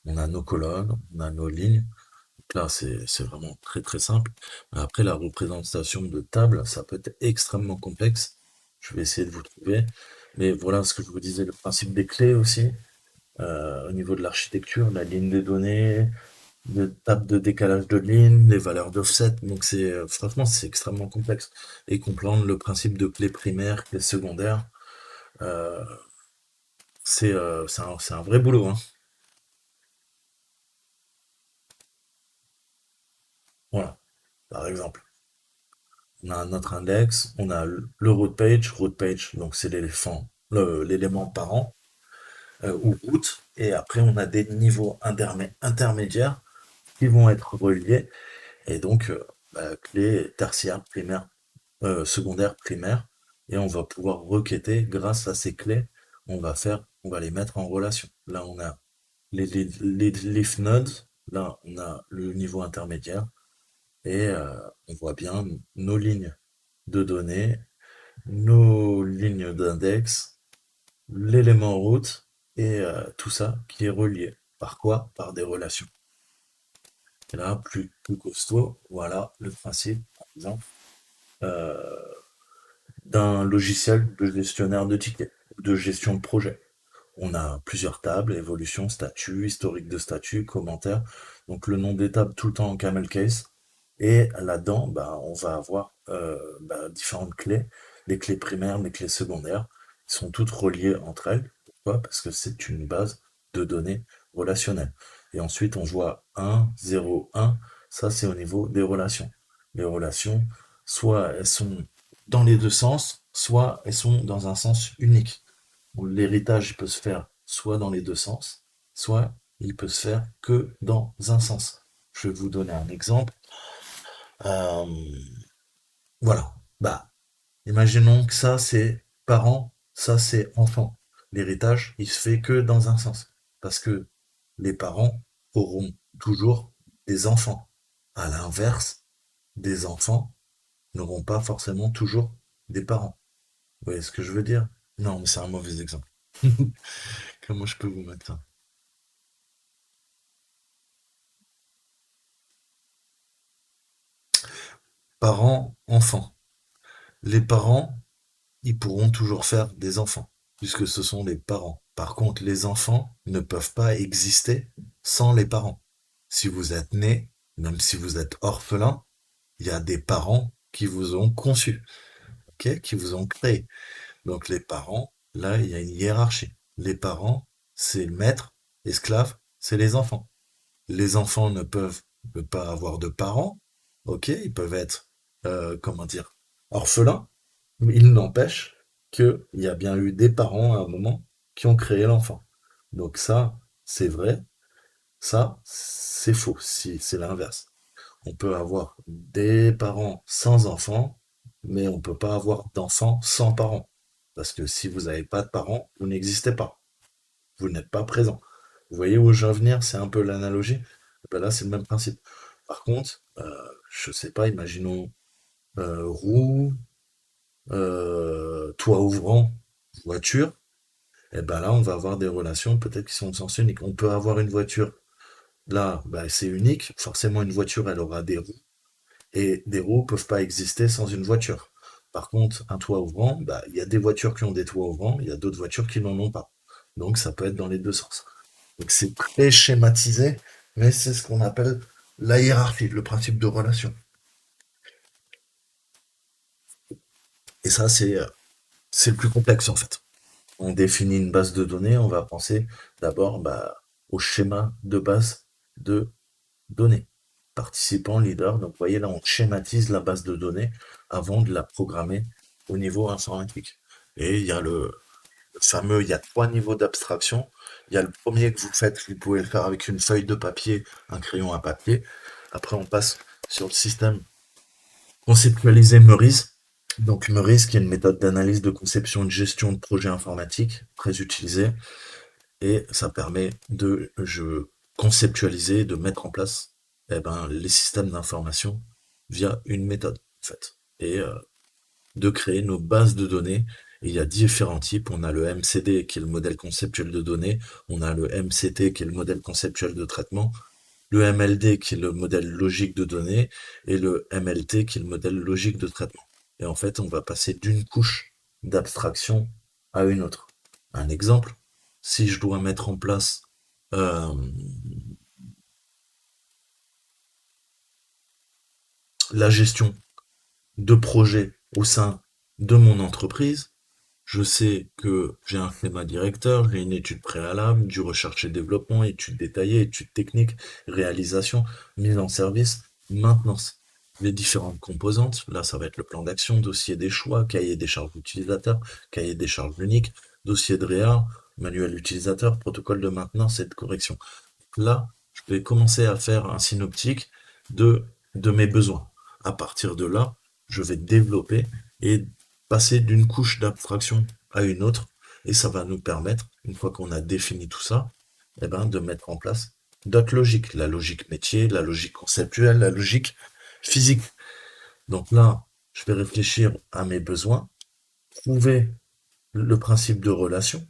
On a nos colonnes, on a nos lignes. Donc là, c'est vraiment très très simple. Après, la représentation de table, ça peut être extrêmement complexe. Je vais essayer de vous trouver. Mais voilà ce que je vous disais, le principe des clés aussi. Au niveau de l'architecture, la ligne des données, de table de décalage de ligne, les valeurs d'offset. Donc c'est franchement c'est extrêmement complexe. Et comprendre le principe de clé primaire, clé secondaire, euh, c'est un vrai boulot, hein. Voilà, par exemple. On a notre index, on a root page, donc c'est l'élément parent, ou root, et après on a des niveaux intermédiaires qui vont être reliés, et donc clé tertiaire, primaire, secondaire, primaire, et on va pouvoir requêter grâce à ces clés, on va les mettre en relation. Là on a les leaf nodes, là on a le niveau intermédiaire, et on voit bien nos lignes de données, nos lignes d'index, l'élément route et tout ça qui est relié. Par quoi? Par des relations. Et là, plus costaud, voilà le principe, par exemple, euh, d'un logiciel de gestionnaire de tickets, de gestion de projet. On a plusieurs tables, évolution, statut, historique de statut, commentaires. Donc le nom des tables tout le temps en camel case. Et là-dedans, bah, on va avoir bah, différentes clés, les clés primaires, les clés secondaires, qui sont toutes reliées entre elles. Pourquoi? Parce que c'est une base de données relationnelles. Et ensuite, on voit 1, 0, 1. Ça, c'est au niveau des relations. Les relations, soit elles sont dans les deux sens, soit elles sont dans un sens unique. L'héritage peut se faire soit dans les deux sens, soit il peut se faire que dans un sens. Je vais vous donner un exemple. Euh, voilà. Bah, imaginons que ça c'est parent, ça c'est enfant. L'héritage, il se fait que dans un sens. Parce que les parents auront toujours des enfants. À l'inverse, des enfants n'auront pas forcément toujours des parents. Vous voyez ce que je veux dire? Non, mais c'est un mauvais exemple. Comment je peux vous mettre ça? Parents, enfants. Les parents, ils pourront toujours faire des enfants, puisque ce sont les parents. Par contre, les enfants ne peuvent pas exister sans les parents. Si vous êtes né, même si vous êtes orphelin, il y a des parents qui vous ont conçu, ok, qui vous ont créé. Donc les parents, là, il y a une hiérarchie. Les parents, c'est le maître, esclave, c'est les enfants. Les enfants ne pas avoir de parents, ok, ils peuvent être, comment dire, orphelins, mais il n'empêche qu'il y a bien eu des parents à un moment qui ont créé l'enfant. Donc ça, c'est vrai, ça, c'est faux, si c'est l'inverse. On peut avoir des parents sans enfants, mais on peut pas avoir d'enfants sans parents. Parce que si vous n'avez pas de parents, vous n'existez pas. Vous n'êtes pas présent. Vous voyez où je veux en venir? C'est un peu l'analogie. Ben là, c'est le même principe. Par contre, je sais pas, imaginons roue, toit ouvrant, voiture. Et ben là, on va avoir des relations peut-être qui sont de sens unique. On peut avoir une voiture, là, ben, c'est unique. Forcément, une voiture, elle aura des roues. Et des roues peuvent pas exister sans une voiture. Par contre, un toit ouvrant, bah, il y a des voitures qui ont des toits ouvrants, il y a d'autres voitures qui n'en ont pas. Donc ça peut être dans les deux sens. Donc c'est très schématisé, mais c'est ce qu'on appelle la hiérarchie, le principe de relation. Et ça, c'est le plus complexe en fait. On définit une base de données, on va penser d'abord au schéma de base de données. Participants, leaders, donc vous voyez là, on schématise la base de données avant de la programmer au niveau informatique. Et il y a il y a trois niveaux d'abstraction. Il y a le premier que vous faites, vous pouvez le faire avec une feuille de papier, un crayon à papier. Après, on passe sur le système conceptualisé Meurice. Donc Meurice, qui est une méthode d'analyse, de conception et de gestion de projets informatiques très utilisée. Et ça permet conceptualiser, de mettre en place les systèmes d'information via une méthode, en fait. Et de créer nos bases de données. Et il y a différents types. On a le MCD qui est le modèle conceptuel de données. On a le MCT qui est le modèle conceptuel de traitement. Le MLD qui est le modèle logique de données. Et le MLT qui est le modèle logique de traitement. Et en fait, on va passer d'une couche d'abstraction à une autre. Un exemple, si je dois mettre en place euh, la gestion de projets au sein de mon entreprise, je sais que j'ai un schéma directeur, j'ai une étude préalable, du recherche et développement, étude détaillée, étude technique, réalisation, mise en service, maintenance. Les différentes composantes, là ça va être le plan d'action, dossier des choix, cahier des charges d'utilisateur, cahier des charges uniques, dossier de réa, manuel utilisateur, protocole de maintenance et de correction. Là, je vais commencer à faire un synoptique de, de mes besoins. À partir de là, je vais développer et passer d'une couche d'abstraction à une autre, et ça va nous permettre, une fois qu'on a défini tout ça, de mettre en place d'autres logiques. La logique métier, la logique conceptuelle, la logique physique. Donc là, je vais réfléchir à mes besoins, trouver le principe de relation,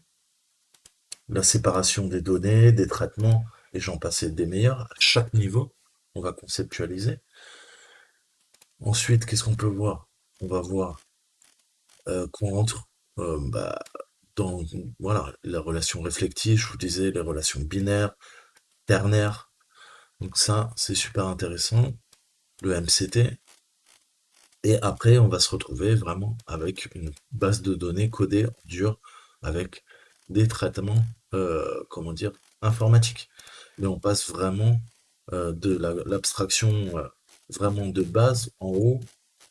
la séparation des données, des traitements, et j'en passais des meilleurs. À chaque niveau, on va conceptualiser. Ensuite, qu'est-ce qu'on peut voir? On va voir qu'on entre dans voilà, la relation réflective, je vous disais, les relations binaires, ternaires. Donc ça, c'est super intéressant. Le MCT. Et après, on va se retrouver vraiment avec une base de données codée en dur avec des traitements, comment dire, informatiques. Mais on passe vraiment de l'abstraction vraiment de base en haut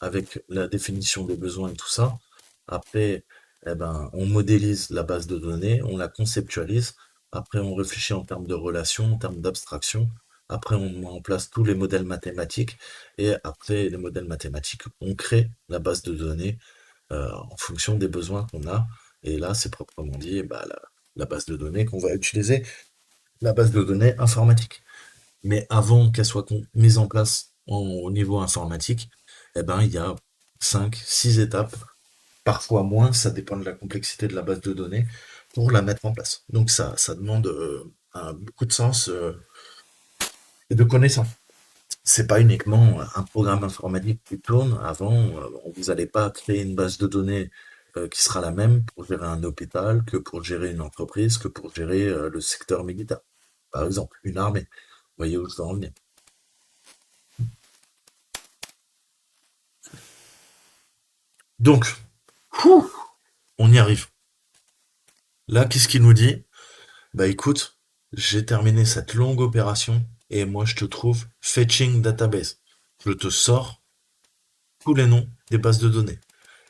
avec la définition des besoins et tout ça. Après, on modélise la base de données, on la conceptualise. Après, on réfléchit en termes de relations, en termes d'abstraction. Après, on met en place tous les modèles mathématiques. Et après les modèles mathématiques, on crée la base de données en fonction des besoins qu'on a. Et là, c'est proprement dit la base de données qu'on va utiliser, la base de données informatique. Mais avant qu'elle soit mise en place au niveau informatique, il y a 5, 6 étapes, parfois moins, ça dépend de la complexité de la base de données, pour la mettre en place. Donc ça demande beaucoup de sens et de connaissances. C'est pas uniquement un programme informatique qui tourne. Avant, vous n'allez pas créer une base de données qui sera la même pour gérer un hôpital que pour gérer une entreprise, que pour gérer le secteur militaire. Par exemple, une armée. Vous voyez où je veux en venir. Donc, on y arrive. Là, qu'est-ce qu'il nous dit? Bah écoute, j'ai terminé cette longue opération et moi je te trouve fetching database. Je te sors tous les noms des bases de données.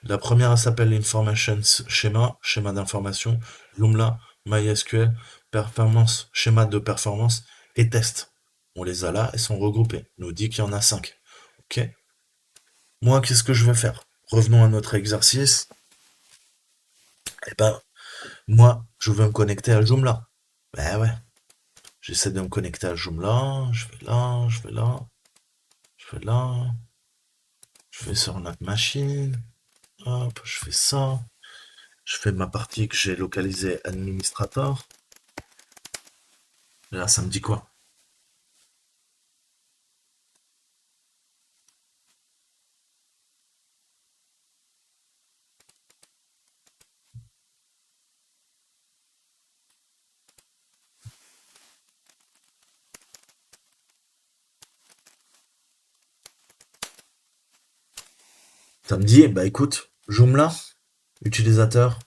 La première, elle s'appelle Information Schema, schéma d'information, Joomla, MySQL, performance, schéma de performance et test. On les a là, elles sont regroupées. Il nous dit qu'il y en a 5. Ok. Moi, qu'est-ce que je vais faire? Revenons à notre exercice. Eh ben, moi, je veux me connecter à Joomla. Ben ouais. J'essaie de me connecter à Joomla. Je vais là, je vais là, je vais là. Je vais sur notre machine. Hop, je fais ça. Je fais ma partie que j'ai localisée administrator. Là, ça me dit quoi? Ça me dit, bah écoute, Joomla, utilisateur,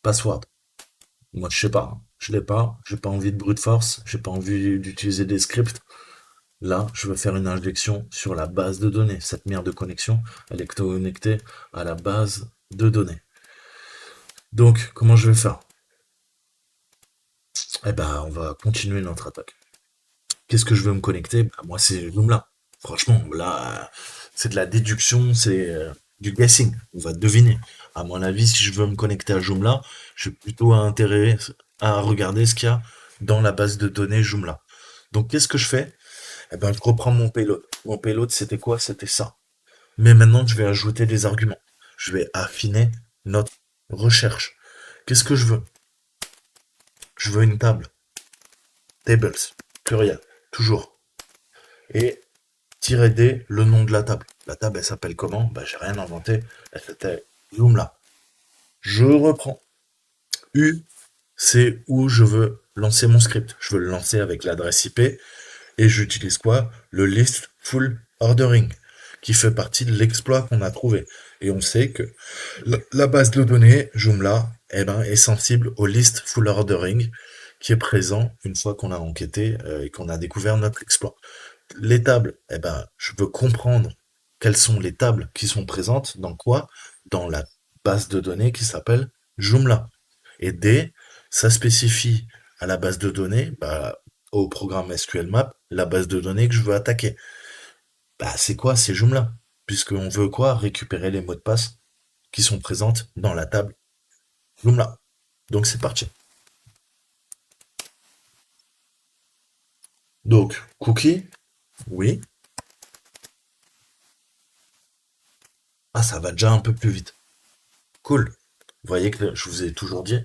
password. Moi, je sais pas, hein. Je l'ai pas. J'ai pas envie de brute force. J'ai pas envie d'utiliser des scripts. Là, je veux faire une injection sur la base de données. Cette merde de connexion, elle est connectée à la base de données. Donc, comment je vais faire? Eh ben, on va continuer notre attaque. Qu'est-ce que je veux me connecter? Bah, moi, c'est Joomla. Franchement, là, c'est de la déduction, c'est du guessing. On va deviner. À mon avis, si je veux me connecter à Joomla, je suis plutôt intérêt à regarder ce qu'il y a dans la base de données Joomla. Donc, qu'est-ce que je fais? Eh ben, je reprends mon payload. Mon payload, c'était quoi? C'était ça. Mais maintenant, je vais ajouter des arguments. Je vais affiner notre recherche. Qu'est-ce que je veux? Je veux une table. Tables. Pluriel. Toujours. Et -d, le nom de la table. La table, elle s'appelle comment? Bah, j'ai rien inventé. Elle s'appelle Joomla. Je reprends. U, c'est où je veux lancer mon script. Je veux le lancer avec l'adresse IP et j'utilise quoi? Le list full ordering, qui fait partie de l'exploit qu'on a trouvé. Et on sait que la base de données Joomla, eh ben, est sensible au list full ordering qui est présent une fois qu'on a enquêté et qu'on a découvert notre exploit. Les tables, eh ben, je veux comprendre quelles sont les tables qui sont présentes dans quoi? Dans la base de données qui s'appelle Joomla. Et D, ça spécifie à la base de données, bah, au programme SQL Map, la base de données que je veux attaquer. Bah, c'est quoi? C'est Joomla. Puisqu'on veut quoi? Récupérer les mots de passe qui sont présentes dans la table Joomla. Donc c'est parti. Donc, cookie, oui. Ah, ça va déjà un peu plus vite. Cool. Vous voyez que je vous ai toujours dit,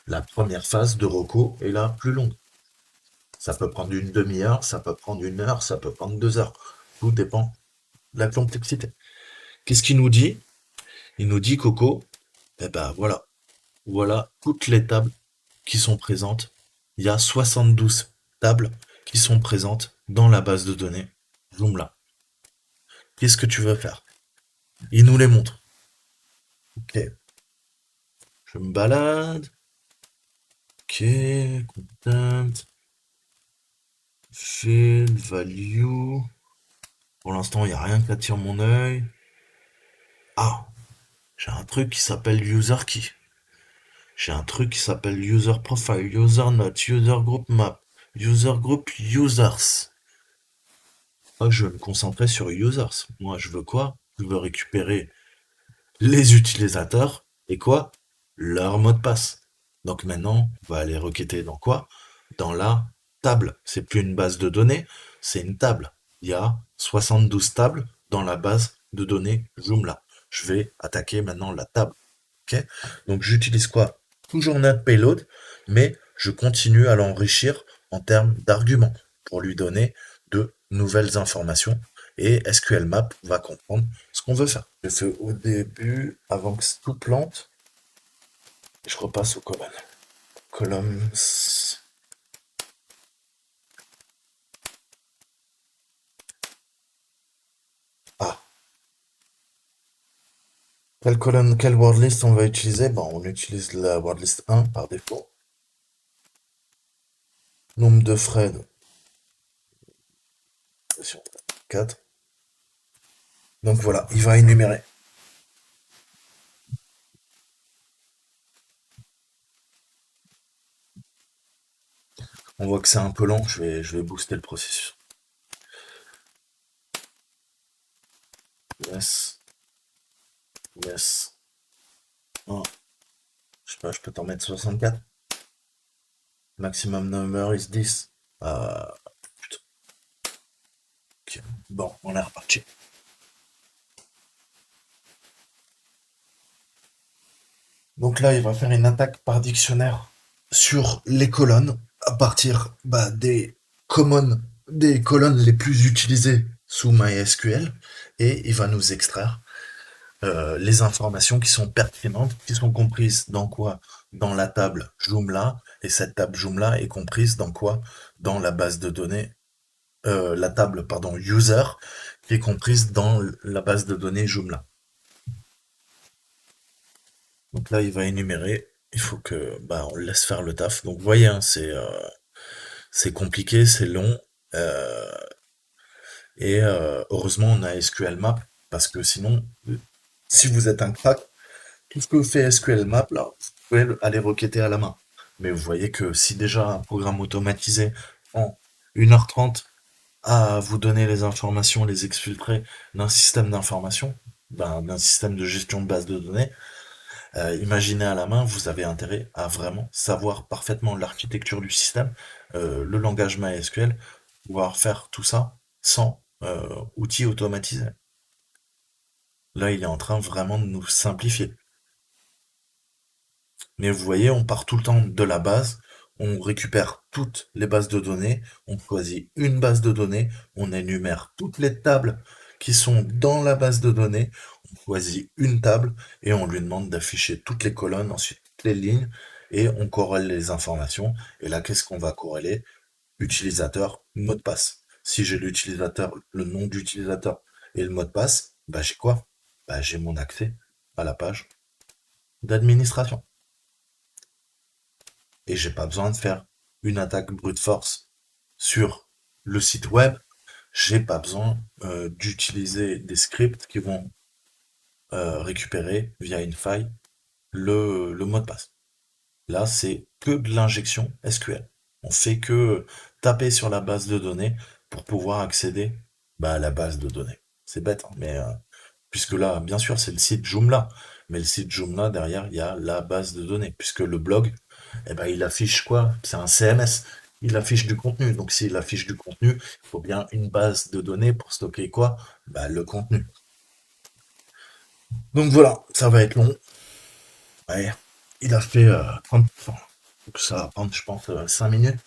la première phase de Rocco est la plus longue. Ça peut prendre une demi-heure, ça peut prendre une heure, ça peut prendre 2 heures. Tout dépend de la complexité. Qu'est-ce qu'il nous dit? Il nous dit, Coco, eh ben voilà, voilà toutes les tables qui sont présentes. Il y a 72 tables qui sont présentes dans la base de données Joomla. Qu'est-ce que tu veux faire? Il nous les montre. Ok, je me balade. Ok, content, field, value. Pour l'instant, il n'y a rien qui attire mon œil. Ah, j'ai un truc qui s'appelle user key. J'ai un truc qui s'appelle user profile, user note, user group map, user group users. Ah, je vais me concentrer sur users. Moi, je veux quoi? Je veux récupérer les utilisateurs et quoi? Leur mot de passe. Donc maintenant, on va aller requêter dans quoi? Dans la table. C'est plus une base de données, c'est une table. Il y a 72 tables dans la base de données Joomla. Je vais attaquer maintenant la table. Ok. Donc j'utilise quoi? Toujours notre payload, mais je continue à l'enrichir en termes d'arguments pour lui donner de nouvelles informations. Et SQL Map va comprendre ce qu'on veut faire. Je fais au début, avant que tout plante, je repasse aux colonnes. Columns. Ah, quelle colonne, quelle word list on va utiliser? Bon, on utilise la word list 1 par défaut. Nombre de threads, 4. Donc voilà, il va énumérer. On voit que c'est un peu lent, je vais booster le processus. Yes, yes. Oh, je sais pas, je peux t'en mettre 64. Maximum number is 10. Putain. Ok. Bon, on est reparti. Donc là, il va faire une attaque par dictionnaire sur les colonnes à partir des colonnes les plus utilisées sous MySQL et il va nous extraire les informations qui sont pertinentes, qui sont comprises dans quoi? Dans la table Joomla et cette table Joomla est comprise dans quoi? Dans la base de données, la table pardon user qui est comprise dans la base de données Joomla. Donc là, il va énumérer. Il faut que, bah, on le laisse faire le taf. Donc, vous voyez, hein, c'est compliqué, c'est long. euh, et heureusement, on a SQL Map parce que sinon, si vous êtes un crack, tout ce que fait SQL Map, là, vous pouvez aller requêter à la main. Mais vous voyez que si déjà un programme automatisé en 1h30 à vous donner les informations, les exfiltrer d'un système d'information, d'un système de gestion de base de données, imaginez à la main, vous avez intérêt à vraiment savoir parfaitement l'architecture du système, le langage MySQL, pouvoir faire tout ça sans outils automatisés. Là, il est en train vraiment de nous simplifier. Mais vous voyez, on part tout le temps de la base, on récupère toutes les bases de données, on choisit une base de données, on énumère toutes les tables qui sont dans la base de données, on choisit une table et on lui demande d'afficher toutes les colonnes, ensuite toutes les lignes, et on corrèle les informations. Et là, qu'est-ce qu'on va corréler? Utilisateur, mot de passe. Si j'ai l'utilisateur, le nom d'utilisateur et le mot de passe, bah j'ai quoi? Bah j'ai mon accès à la page d'administration. Et j'ai pas besoin de faire une attaque brute force sur le site web. J'ai pas besoin d'utiliser des scripts qui vont récupérer via une faille le mot de passe. Là, c'est que de l'injection SQL. On fait que taper sur la base de données pour pouvoir accéder à la base de données. C'est bête, hein, mais puisque là, bien sûr, c'est le site Joomla, mais le site Joomla, derrière, il y a la base de données, puisque le blog, eh ben, il affiche quoi? C'est un CMS. Il affiche du contenu. Donc, s'il affiche du contenu, il faut bien une base de données pour stocker quoi? Bah, le contenu. Donc voilà, ça va être long. Ouais, il a fait 30%. Donc ça va prendre, je pense, 5 minutes.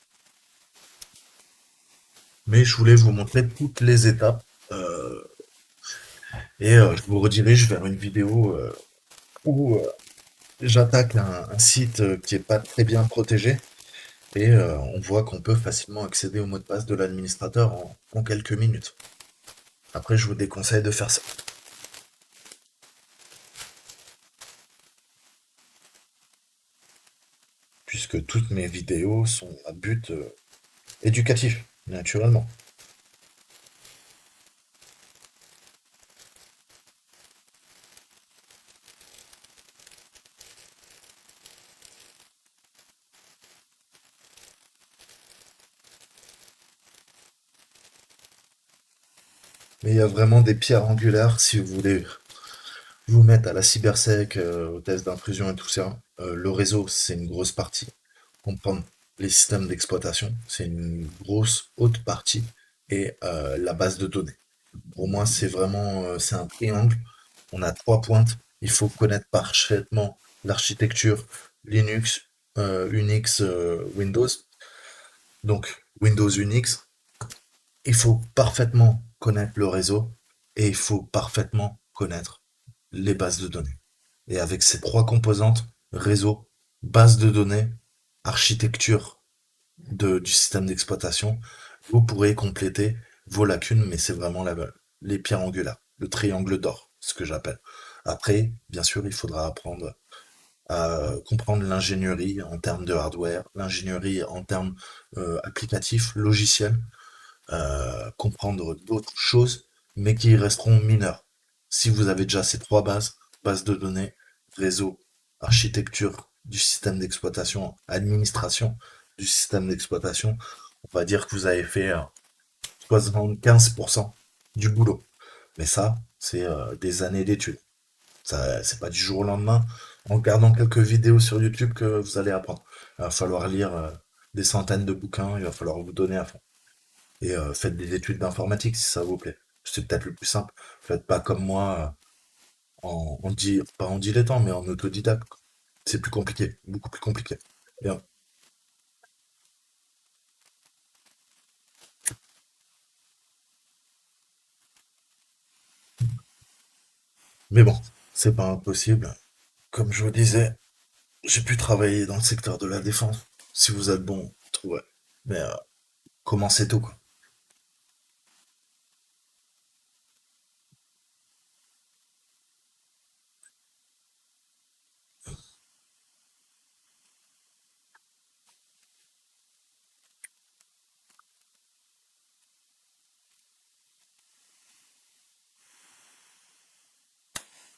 Mais je voulais vous montrer toutes les étapes. euh, je vous redirige vers une vidéo où j'attaque un site qui est pas très bien protégé. Et on voit qu'on peut facilement accéder au mot de passe de l'administrateur en quelques minutes. Après, je vous déconseille de faire ça, puisque toutes mes vidéos sont à but éducatif, naturellement. Mais il y a vraiment des pierres angulaires si vous voulez vous mettre à la cybersec, aux tests d'intrusion et tout ça. Le réseau, c'est une grosse partie. Comprendre les systèmes d'exploitation, c'est une grosse haute partie. Et la base de données. Pour moi, c'est vraiment c'est un triangle. On a trois pointes. Il faut connaître parfaitement l'architecture Linux, Unix, Windows. Donc Windows, Unix. Il faut parfaitement connaître le réseau et il faut parfaitement connaître les bases de données. Et avec ces trois composantes, réseau, base de données, architecture du système d'exploitation, vous pourrez compléter vos lacunes, mais c'est vraiment les pierres angulaires, le triangle d'or, ce que j'appelle. Après, bien sûr, il faudra apprendre à comprendre l'ingénierie en termes de hardware, l'ingénierie en termes applicatifs, logiciels, comprendre d'autres choses, mais qui resteront mineures. Si vous avez déjà ces trois bases, base de données, réseau, architecture du système d'exploitation, administration du système d'exploitation, on va dire que vous avez fait 75% du boulot. Mais ça, c'est des années d'études. Ça, c'est pas du jour au lendemain, en regardant quelques vidéos sur YouTube que vous allez apprendre. Il va falloir lire des centaines de bouquins, il va falloir vous donner à fond. Et faites des études d'informatique si ça vous plaît. C'est peut-être le plus simple. Faites pas comme moi, pas en dilettant, mais en autodidacte. C'est plus compliqué, beaucoup plus compliqué. Bien. Mais bon, c'est pas impossible. Comme je vous disais, j'ai pu travailler dans le secteur de la défense. Si vous êtes bon, trouvez. Mais commencez tout, quoi.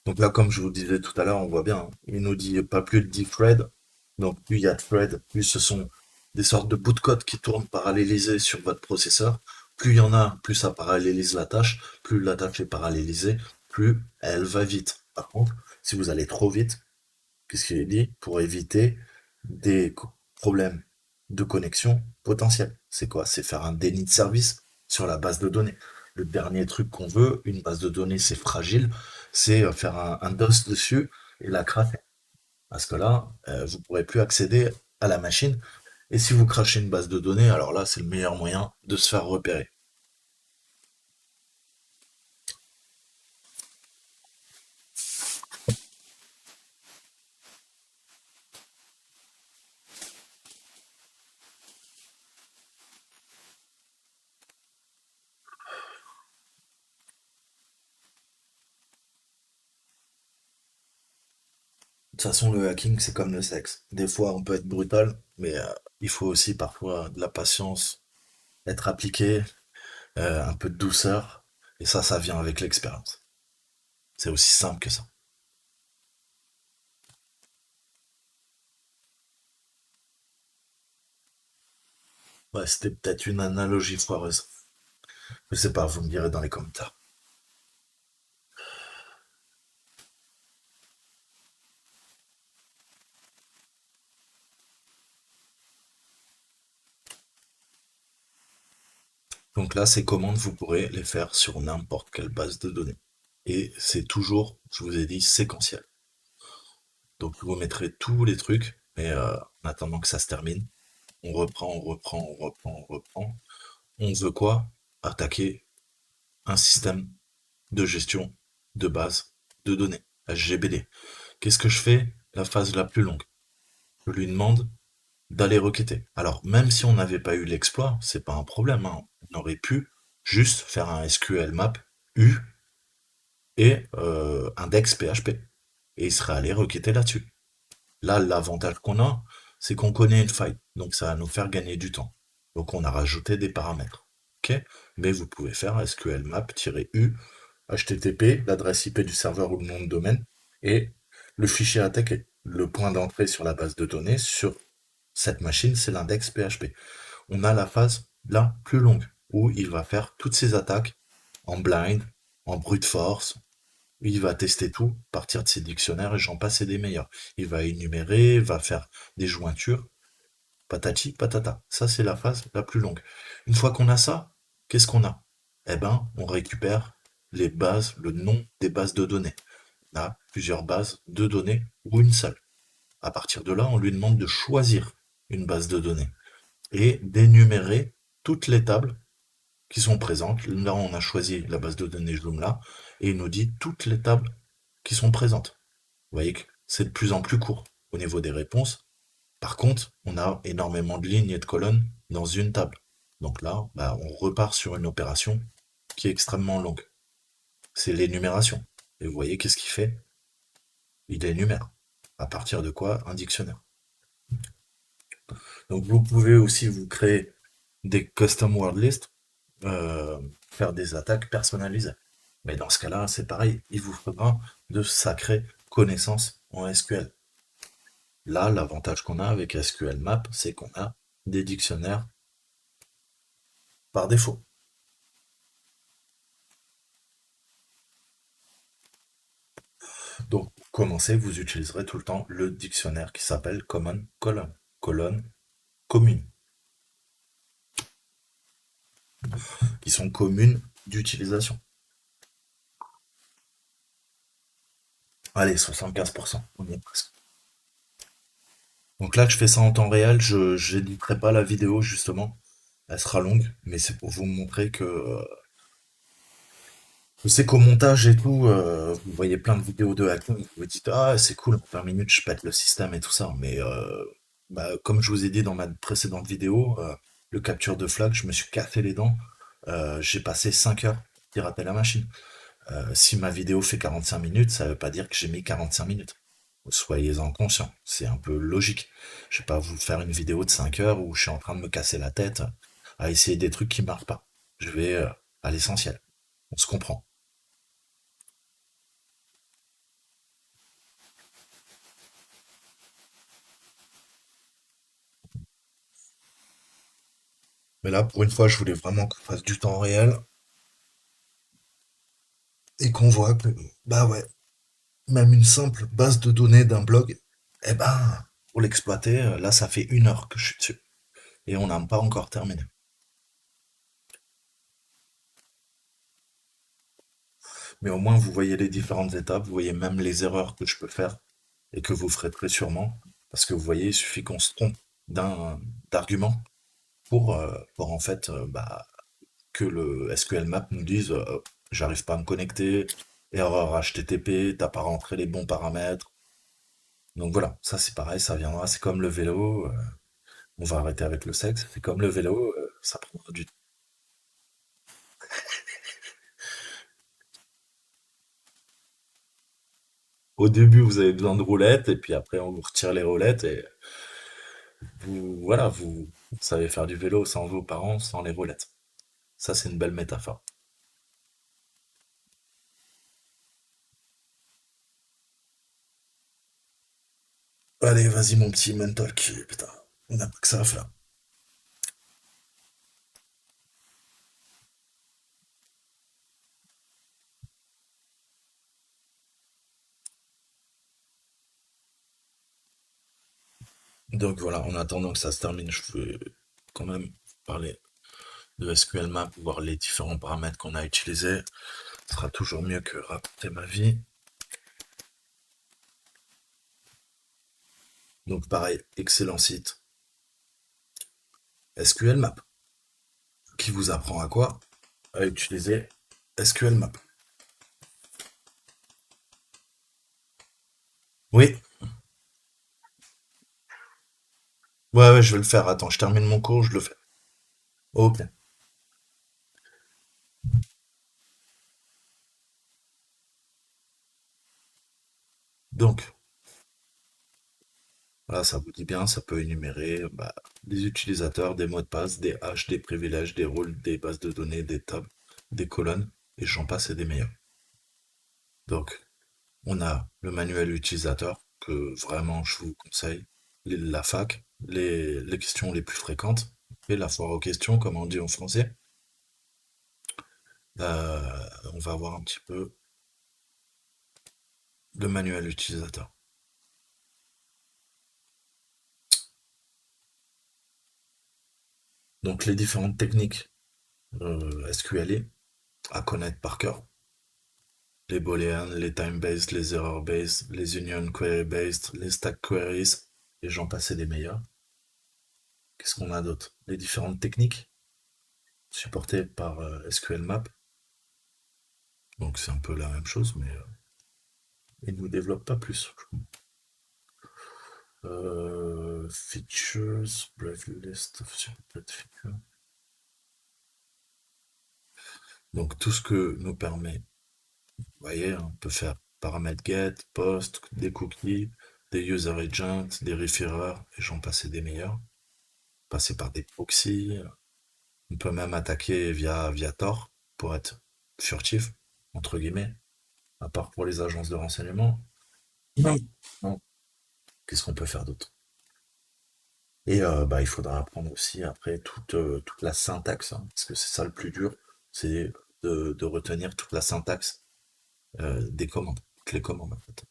Donc là, comme je vous disais tout à l'heure, on voit bien, hein, il nous dit pas plus de 10 threads. Donc plus il y a de threads, plus ce sont des sortes de bouts de code qui tournent parallélisés sur votre processeur. Plus il y en a, plus ça parallélise la tâche. Plus la tâche est parallélisée, plus elle va vite. Par contre, si vous allez trop vite, puisqu'il est dit, pour éviter des problèmes de connexion potentiels. C'est quoi? C'est faire un déni de service sur la base de données. Le dernier truc qu'on veut, une base de données, c'est fragile, c'est faire un DOS dessus et la craquer. Parce que là, vous ne pourrez plus accéder à la machine. Et si vous crachez une base de données, alors là, c'est le meilleur moyen de se faire repérer. De toute façon, le hacking, c'est comme le sexe. Des fois, on peut être brutal, mais il faut aussi parfois de la patience, être appliqué, un peu de douceur, et ça vient avec l'expérience. C'est aussi simple que ça. Ouais, c'était peut-être une analogie foireuse. Je sais pas, vous me direz dans les commentaires. Donc là, ces commandes, vous pourrez les faire sur n'importe quelle base de données. Et c'est toujours, je vous ai dit, séquentiel. Donc vous mettrez tous les trucs, mais en attendant que ça se termine, on reprend, on reprend, on reprend, on reprend. On veut quoi? Attaquer un système de gestion de base de données, HGBD. Qu'est-ce que je fais? La phase la plus longue. Je lui demande d'aller requêter. Alors, même si on n'avait pas eu l'exploit, c'est pas un problème, hein. On aurait pu juste faire un SQL map U et index PHP. Et il serait allé requêter là-dessus. Là, l'avantage qu'on a, c'est qu'on connaît une faille. Donc, ça va nous faire gagner du temps. Donc, on a rajouté des paramètres. OK? Mais vous pouvez faire SQL map-u, HTTP, l'adresse IP du serveur ou le nom de domaine, et le fichier attaqué. Le point d'entrée sur la base de données sur cette machine, c'est l'index PHP. On a la phase là plus longue où il va faire toutes ses attaques en blind, en brute force. Il va tester tout, partir de ses dictionnaires et j'en passe et des meilleurs. Il va énumérer, va faire des jointures, patati patata. Ça, c'est la phase la plus longue. Une fois qu'on a ça, qu'est-ce qu'on a? Eh ben, on récupère les bases, le nom des bases de données. On a plusieurs bases de données ou une seule. À partir de là, on lui demande de choisir une base de données et d'énumérer toutes les tables qui sont présentes. Là, on a choisi la base de données Joomla et il nous dit toutes les tables qui sont présentes. Vous voyez que c'est de plus en plus court au niveau des réponses. Par contre, on a énormément de lignes et de colonnes dans une table. Donc là, bah, on repart sur une opération qui est extrêmement longue. C'est l'énumération. Et vous voyez qu'est-ce qu'il fait? Il énumère. À partir de quoi? Un dictionnaire. Donc vous pouvez aussi vous créer des custom word lists, faire des attaques personnalisées. Mais dans ce cas-là, c'est pareil, il vous faudra de sacrées connaissances en SQL. Là, l'avantage qu'on a avec SQL Map, c'est qu'on a des dictionnaires par défaut. Donc, pour commencer, vous utiliserez tout le temps le dictionnaire qui s'appelle Common Colon, colonne commune, qui sont communes d'utilisation. Allez, 75%, on y est presque. Donc là, je fais ça en temps réel, je n'éditerai pas la vidéo justement, elle sera longue, mais c'est pour vous montrer que je sais qu'au montage et tout, vous voyez plein de vidéos de hacking, vous vous dites ah c'est cool, en 20 minutes je pète le système et tout ça, mais bah, comme je vous ai dit dans ma précédente vidéo, le capture de flag, je me suis cassé les dents, j'ai passé 5 heures à pirater la machine. Si ma vidéo fait 45 minutes, ça veut pas dire que j'ai mis 45 minutes. Soyez-en conscients, c'est un peu logique. Je vais pas vous faire une vidéo de 5 heures où je suis en train de me casser la tête à essayer des trucs qui marchent pas. Je vais à l'essentiel. On se comprend. Mais là, pour une fois, je voulais vraiment qu'on fasse du temps réel et qu'on voit que, bah ouais, même une simple base de données d'un blog, eh ben, pour l'exploiter, là, ça fait 1 heure que je suis dessus. Et on n'a pas encore terminé. Mais au moins, vous voyez les différentes étapes, vous voyez même les erreurs que je peux faire et que vous ferez très sûrement. Parce que vous voyez, il suffit qu'on se trompe d'argument pour en fait bah, que le SQL Map nous dise j'arrive pas à me connecter, erreur HTTP, t'as pas rentré les bons paramètres. Donc voilà, ça c'est pareil, ça viendra, c'est comme le vélo, on va arrêter avec le sexe, c'est comme le vélo, ça prendra du temps. Au début, vous avez besoin de roulettes, et puis après, on vous retire les roulettes, et vous savez faire du vélo sans vos parents, sans les roulettes. Ça, c'est une belle métaphore. Allez, vas-y, mon petit mental qui, putain, on n'a pas que ça à faire. Donc voilà, en attendant que ça se termine, je veux quand même parler de SQL Map, voir les différents paramètres qu'on a utilisés. Ce sera toujours mieux que raconter ma vie. Donc pareil, excellent site, SQL Map, qui vous apprend à quoi? À utiliser SQL Map. Oui, ouais, ouais, je vais le faire. Attends, je termine mon cours, je le fais. Ok. Donc, voilà, ça vous dit bien, ça peut énumérer bah, des utilisateurs, des mots de passe, des haches, des privilèges, des rôles, des bases de données, des tables, des colonnes, et j'en passe et des meilleurs. Donc, on a le manuel utilisateur, que vraiment je vous conseille, la fac, les questions les plus fréquentes, et la foire aux questions, comme on dit en français. On va voir un petit peu le manuel utilisateur. Donc, les différentes techniques SQL à connaître par cœur. Les booleans, les time-based, les error-based, les union query-based, les stack queries, et j'en passais des meilleurs. Qu'est-ce qu'on a d'autre? Les différentes techniques supportées par SQL Map. Donc c'est un peu la même chose, mais il ne nous développe pas plus. Features, brave list of supported features. Donc tout ce que nous permet, vous voyez, on peut faire paramètres get, post, des cookies, des user agents, des referrers, et j'en passais des meilleurs. Passer par des proxys. On peut même attaquer via Tor pour être furtif, entre guillemets, à part pour les agences de renseignement. Non. Non. Qu'est-ce qu'on peut faire d'autre? Et bah, il faudra apprendre aussi après toute la syntaxe, hein, parce que c'est ça le plus dur, c'est de retenir toute la syntaxe des commandes, toutes les commandes en fait.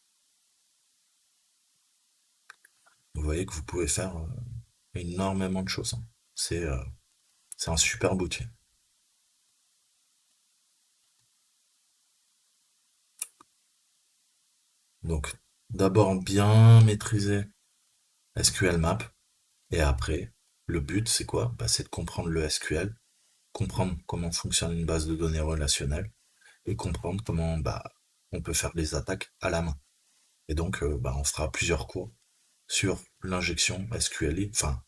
Vous voyez que vous pouvez faire énormément de choses, hein. C'est un super outil. Donc, d'abord bien maîtriser SQL Map, et après, le but c'est quoi? Bah, c'est de comprendre le SQL, comprendre comment fonctionne une base de données relationnelle, et comprendre comment bah, on peut faire des attaques à la main. Et donc, bah, on fera plusieurs cours sur l'injection SQLI, enfin,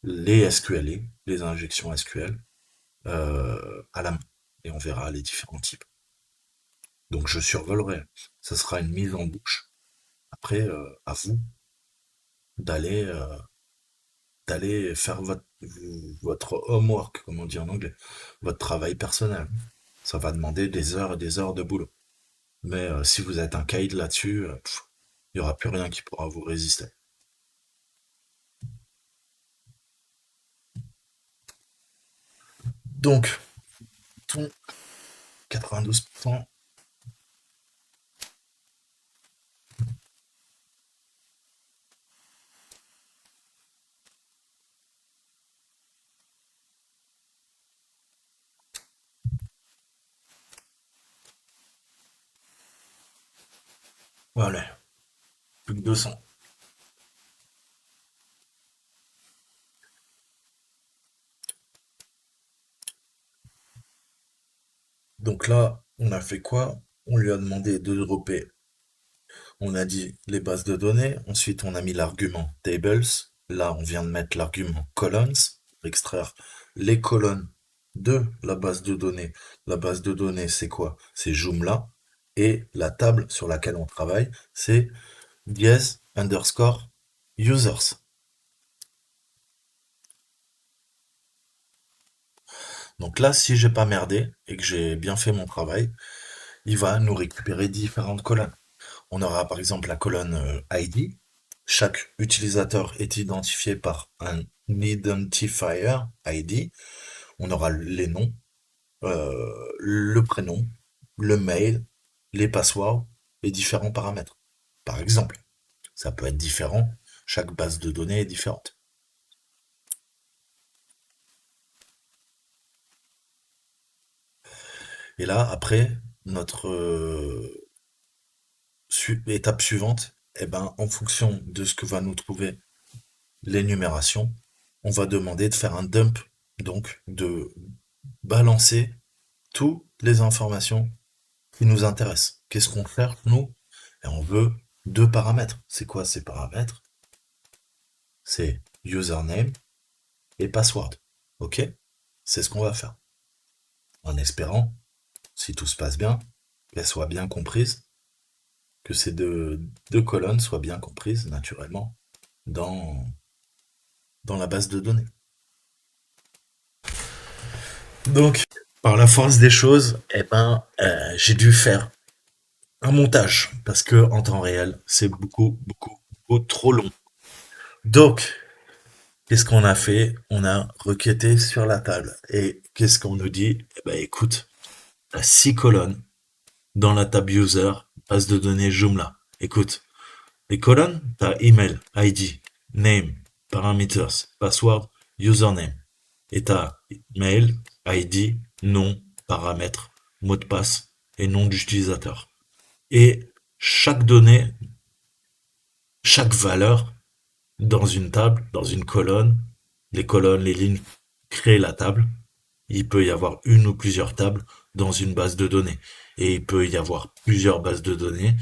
les SQLI, les injections SQL, à la main. Et on verra les différents types. Donc, je survolerai. Ça sera une mise en bouche. Après, à vous d'aller faire votre homework, comme on dit en anglais, votre travail personnel. Ça va demander des heures et des heures de boulot. Mais si vous êtes un caïd là-dessus, il n'y aura plus rien qui pourra vous résister. Donc, ton 92%, voilà, plus que 200. Donc là, on a fait quoi? On lui a demandé de dropper. On a dit les bases de données. Ensuite, on a mis l'argument tables. Là, on vient de mettre l'argument columns pour extraire les colonnes de la base de données. La base de données, c'est quoi? C'est Joomla. Et la table sur laquelle on travaille, c'est dièse underscore users. Donc là, si j'ai pas merdé et que j'ai bien fait mon travail, il va nous récupérer différentes colonnes. On aura par exemple la colonne ID. Chaque utilisateur est identifié par un identifier ID. On aura les noms, le prénom, le mail, les passwords et différents paramètres. Par exemple, ça peut être différent. Chaque base de données est différente. Et là, après, notre étape suivante, eh ben, en fonction de ce que va nous trouver l'énumération, on va demander de faire un dump, donc de balancer toutes les informations qui nous intéressent. Qu'est-ce qu'on fait, nous? Et on veut deux paramètres. C'est quoi ces paramètres? C'est username et password. OK? C'est ce qu'on va faire. En espérant, si tout se passe bien, qu'elles soient bien comprises, que ces deux colonnes soient bien comprises naturellement dans, dans la base de données. Donc, par la force des choses, eh ben, j'ai dû faire un montage parce que en temps réel, c'est beaucoup trop long. Donc, qu'est-ce qu'on a fait? On a requêté sur la table et qu'est-ce qu'on nous dit? Eh ben, écoute, t'as 6 colonnes dans la table user, base de données Joomla. Écoute, les colonnes, t'as email, ID, name, parameters, password, username. Et t'as mail, ID, nom, paramètres, mot de passe et nom d'utilisateur. Et chaque donnée, chaque valeur dans une table, dans une colonne, les colonnes, les lignes créent la table. Il peut y avoir une ou plusieurs tables dans une base de données. Et il peut y avoir plusieurs bases de données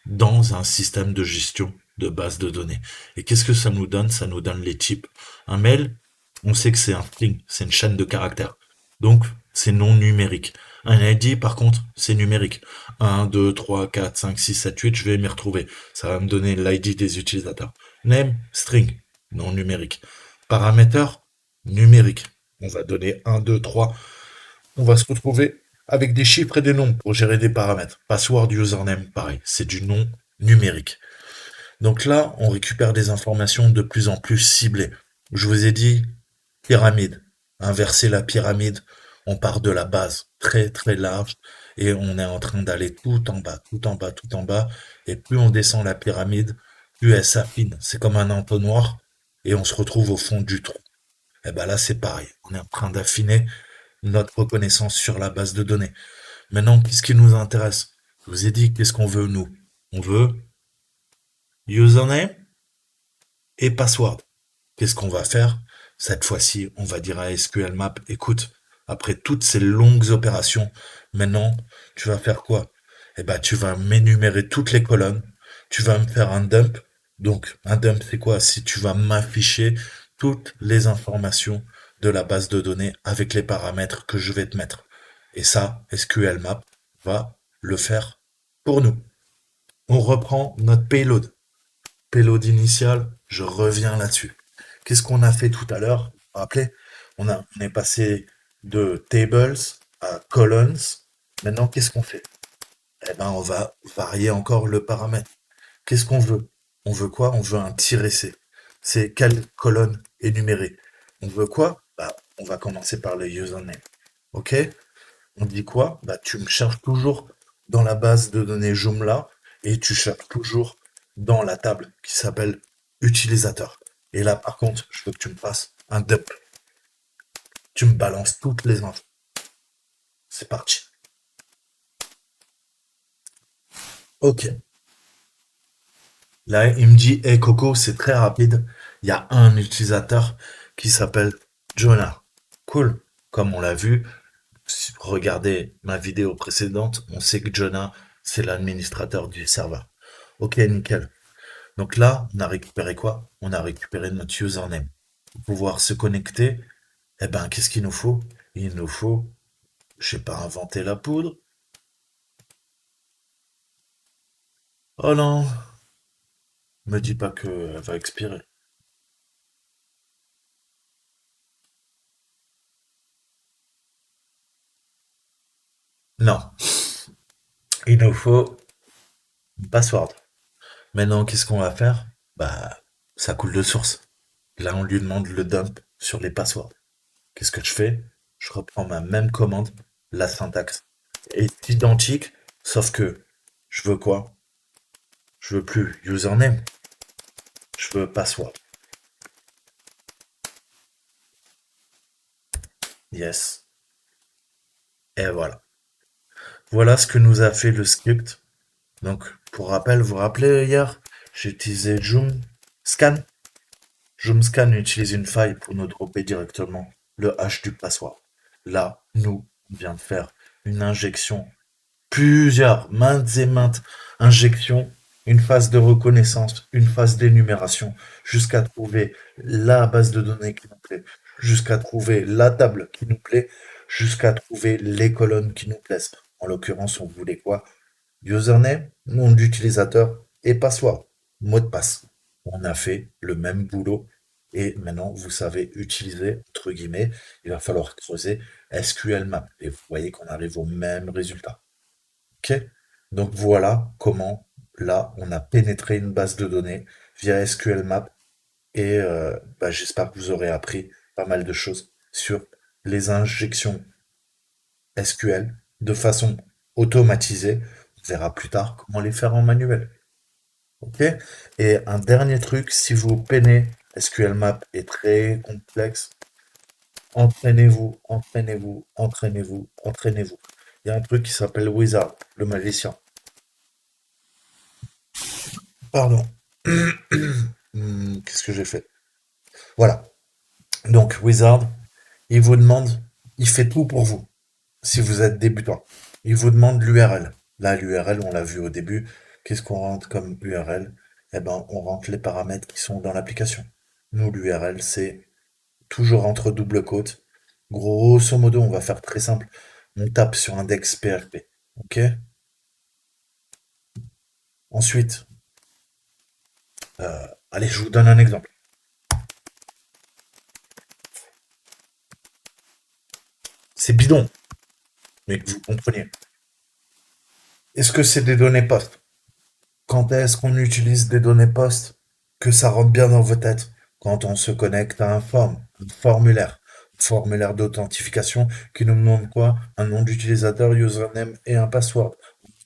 dans un système de gestion de base de données. Et qu'est-ce que ça nous donne? Ça nous donne les types. Un mail, on sait que c'est un string, c'est une chaîne de caractères. Donc, c'est non numérique. Un ID, par contre, c'est numérique. 1, 2, 3, 4, 5, 6, 7, 8, je vais m'y retrouver. Ça va me donner l'ID des utilisateurs. Name, string, non numérique. Paramètre, numérique. On va donner 1, 2, 3. On va se retrouver avec des chiffres et des nombres pour gérer des paramètres. Password, username, pareil, c'est du nom numérique. Donc là, on récupère des informations de plus en plus ciblées. Je vous ai dit, pyramide. Inverser la pyramide, on part de la base très très large et on est en train d'aller tout en bas, tout en bas, tout en bas. Et plus on descend la pyramide, plus elle s'affine. C'est comme un entonnoir et on se retrouve au fond du trou. Et ben là, c'est pareil. On est en train d'affiner notre reconnaissance sur la base de données. Maintenant, qu'est-ce qui nous intéresse? Je vous ai dit, qu'est-ce qu'on veut, nous? On veut username et password. Qu'est-ce qu'on va faire? Cette fois-ci, on va dire à SQL Map, écoute, après toutes ces longues opérations, maintenant, tu vas faire quoi? Eh ben, tu vas m'énumérer toutes les colonnes, tu vas me faire un dump. Donc, un dump, c'est quoi? Si tu vas m'afficher toutes les informations de la base de données avec les paramètres que je vais te mettre. Et ça, SQL Map va le faire pour nous. On reprend notre payload. Payload initial, je reviens là-dessus. Qu'est-ce qu'on a fait tout à l'heure? Vous vous rappelez? On est passé de tables à columns. Maintenant, qu'est-ce qu'on fait? Eh ben, on va varier encore le paramètre. Qu'est-ce qu'on veut? On veut quoi? On veut un -c. C'est quelle colonne énumérée? On veut quoi? Bah, on va commencer par le username. Ok? On dit quoi? Bah, tu me cherches toujours dans la base de données Joomla et tu cherches toujours dans la table qui s'appelle utilisateur. Et là, par contre, je veux que tu me passes un dump. Tu me balances toutes les infos. C'est parti. Ok. Là, il me dit, hey Coco, c'est très rapide. Il y a un utilisateur qui s'appelle Jonah. Cool. Comme on l'a vu, si vous regardez ma vidéo précédente, on sait que Jonah, c'est l'administrateur du serveur. Ok, nickel. Donc là, on a récupéré quoi? On a récupéré notre username. Pour pouvoir se connecter, eh ben, qu'est-ce qu'il nous faut? Il nous faut, je sais pas, inventer la poudre. Oh non, me dis pas qu'elle va expirer. Non, il nous faut une password. Maintenant, qu'est-ce qu'on va faire? Bah, ça coule de source. Là, on lui demande le dump sur les passwords. Qu'est-ce que je fais? Je reprends ma même commande, la syntaxe est identique, sauf que je veux quoi? Je veux plus username, je veux password. Yes. Et voilà. Voilà ce que nous a fait le script. Donc, pour rappel, vous vous rappelez hier, j'ai utilisé Joom Scan. Joom Scan utilise une faille pour nous dropper directement le hash du password. Là, nous, on vient de faire une injection, plusieurs, maintes et maintes injections, une phase de reconnaissance, une phase d'énumération, jusqu'à trouver la base de données qui nous plaît, jusqu'à trouver la table qui nous plaît, jusqu'à trouver les colonnes qui nous plaisent. En l'occurrence, on voulait quoi? Username, nom d'utilisateur et password, mot de passe. On a fait le même boulot et maintenant vous savez utiliser, entre guillemets, il va falloir creuser SQL Map et vous voyez qu'on arrive au même résultat. Ok? Donc voilà comment là on a pénétré une base de données via SQL Map et bah, j'espère que vous aurez appris pas mal de choses sur les injections SQL de façon automatisée. On verra plus tard comment les faire en manuel. Ok? Et un dernier truc, si vous peinez, SQL Map est très complexe. Entraînez-vous, entraînez-vous, entraînez-vous, entraînez-vous. Il y a un truc qui s'appelle Wizard, le magicien. Pardon. Qu'est-ce que j'ai fait? Voilà. Donc, Wizard, il vous demande, il fait tout pour vous. Si vous êtes débutant, il vous demande l'URL. Là, l'URL, on l'a vu au début. Qu'est-ce qu'on rentre comme URL? Eh ben, on rentre les paramètres qui sont dans l'application. Nous, l'URL, c'est toujours entre double quotes. Grosso modo, on va faire très simple. On tape sur index PHP. OK? Ensuite, allez, je vous donne un exemple. C'est bidon, mais que vous compreniez. Est-ce que c'est des données post? Quand est-ce qu'on utilise des données post? Que ça rentre bien dans vos têtes. Quand on se connecte à un formulaire. Un formulaire d'authentification qui nous demande quoi? Un nom d'utilisateur, username et un password.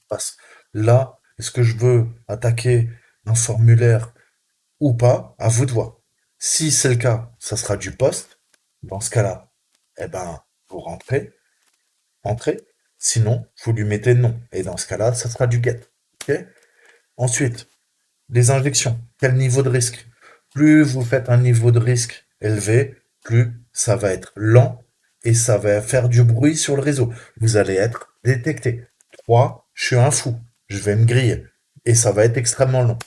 Passe. Là, est-ce que je veux attaquer un formulaire ou pas? À vous de voir. Si c'est le cas, ça sera du post. Dans ce cas-là, eh ben, vous rentrez, entrez. Sinon, vous lui mettez non. Et dans ce cas-là, ça sera du get. Ok. Ensuite, les injections. Quel niveau de risque? Plus vous faites un niveau de risque élevé, plus ça va être lent et ça va faire du bruit sur le réseau. Vous allez être détecté. 3, je suis un fou, je vais me griller. Et ça va être extrêmement long.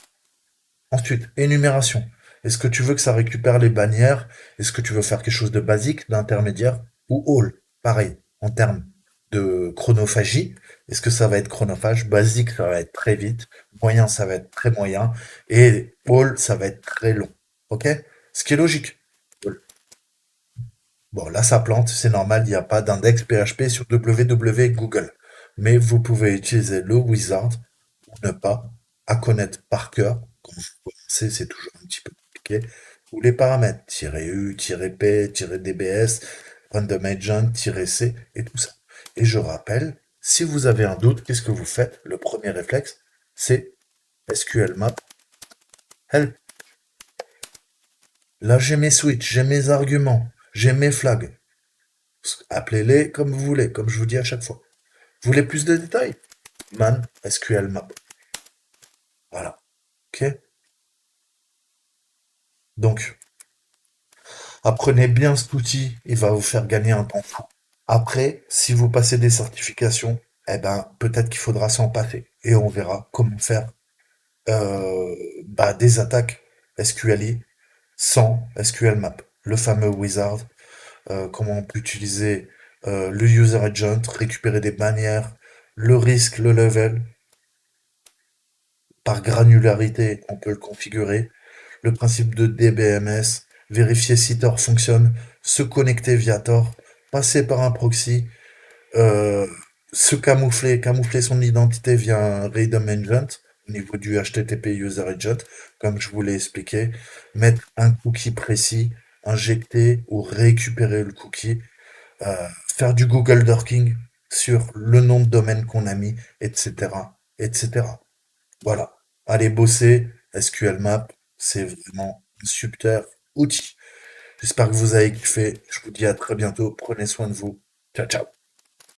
Ensuite, énumération. Est-ce que tu veux que ça récupère les bannières? Est-ce que tu veux faire quelque chose de basique, d'intermédiaire ou all? Pareil, en termes de chronophagie. Est-ce que ça va être chronophage? Basique, ça va être très vite. Moyen, ça va être très moyen. Et all, ça va être très long. Ok? Ce qui est logique. Bon, là, ça plante, c'est normal, il n'y a pas d'index PHP sur www Google. Mais vous pouvez utiliser le wizard pour ne pas à connaître par cœur. Quand vous commencez, c'est toujours un petit peu compliqué. Ou les paramètres, -u, -p, -dbs. random agent-c et tout ça. Et je rappelle, si vous avez un doute, qu'est-ce que vous faites? Le premier réflexe, c'est SQL map help. Là, j'ai mes switches, j'ai mes arguments, j'ai mes flags. Appelez-les comme vous voulez, comme je vous dis à chaque fois. Vous voulez plus de détails? Man SQL map. Voilà. Ok? Donc, apprenez bien cet outil, il va vous faire gagner un temps fou. Après, si vous passez des certifications, eh ben, peut-être qu'il faudra s'en passer. Et on verra comment faire des attaques SQLI sans SQL Map. Le fameux wizard, comment on peut utiliser le user agent, récupérer des bannières, le risque, le level, par granularité, on peut le configurer. Le principe de DBMS, vérifier si Tor fonctionne, se connecter via Tor, passer par un proxy, euh, se camoufler son identité via un random agent au niveau du HTTP user agent, comme je vous l'ai expliqué, mettre un cookie précis, injecter ou récupérer le cookie, faire du Google Dorking sur le nom de domaine qu'on a mis, etc., etc. Voilà. Allez bosser, SQL Map, c'est vraiment un super outil. J'espère que vous avez kiffé. Je vous dis à très bientôt. Prenez soin de vous. Ciao, ciao.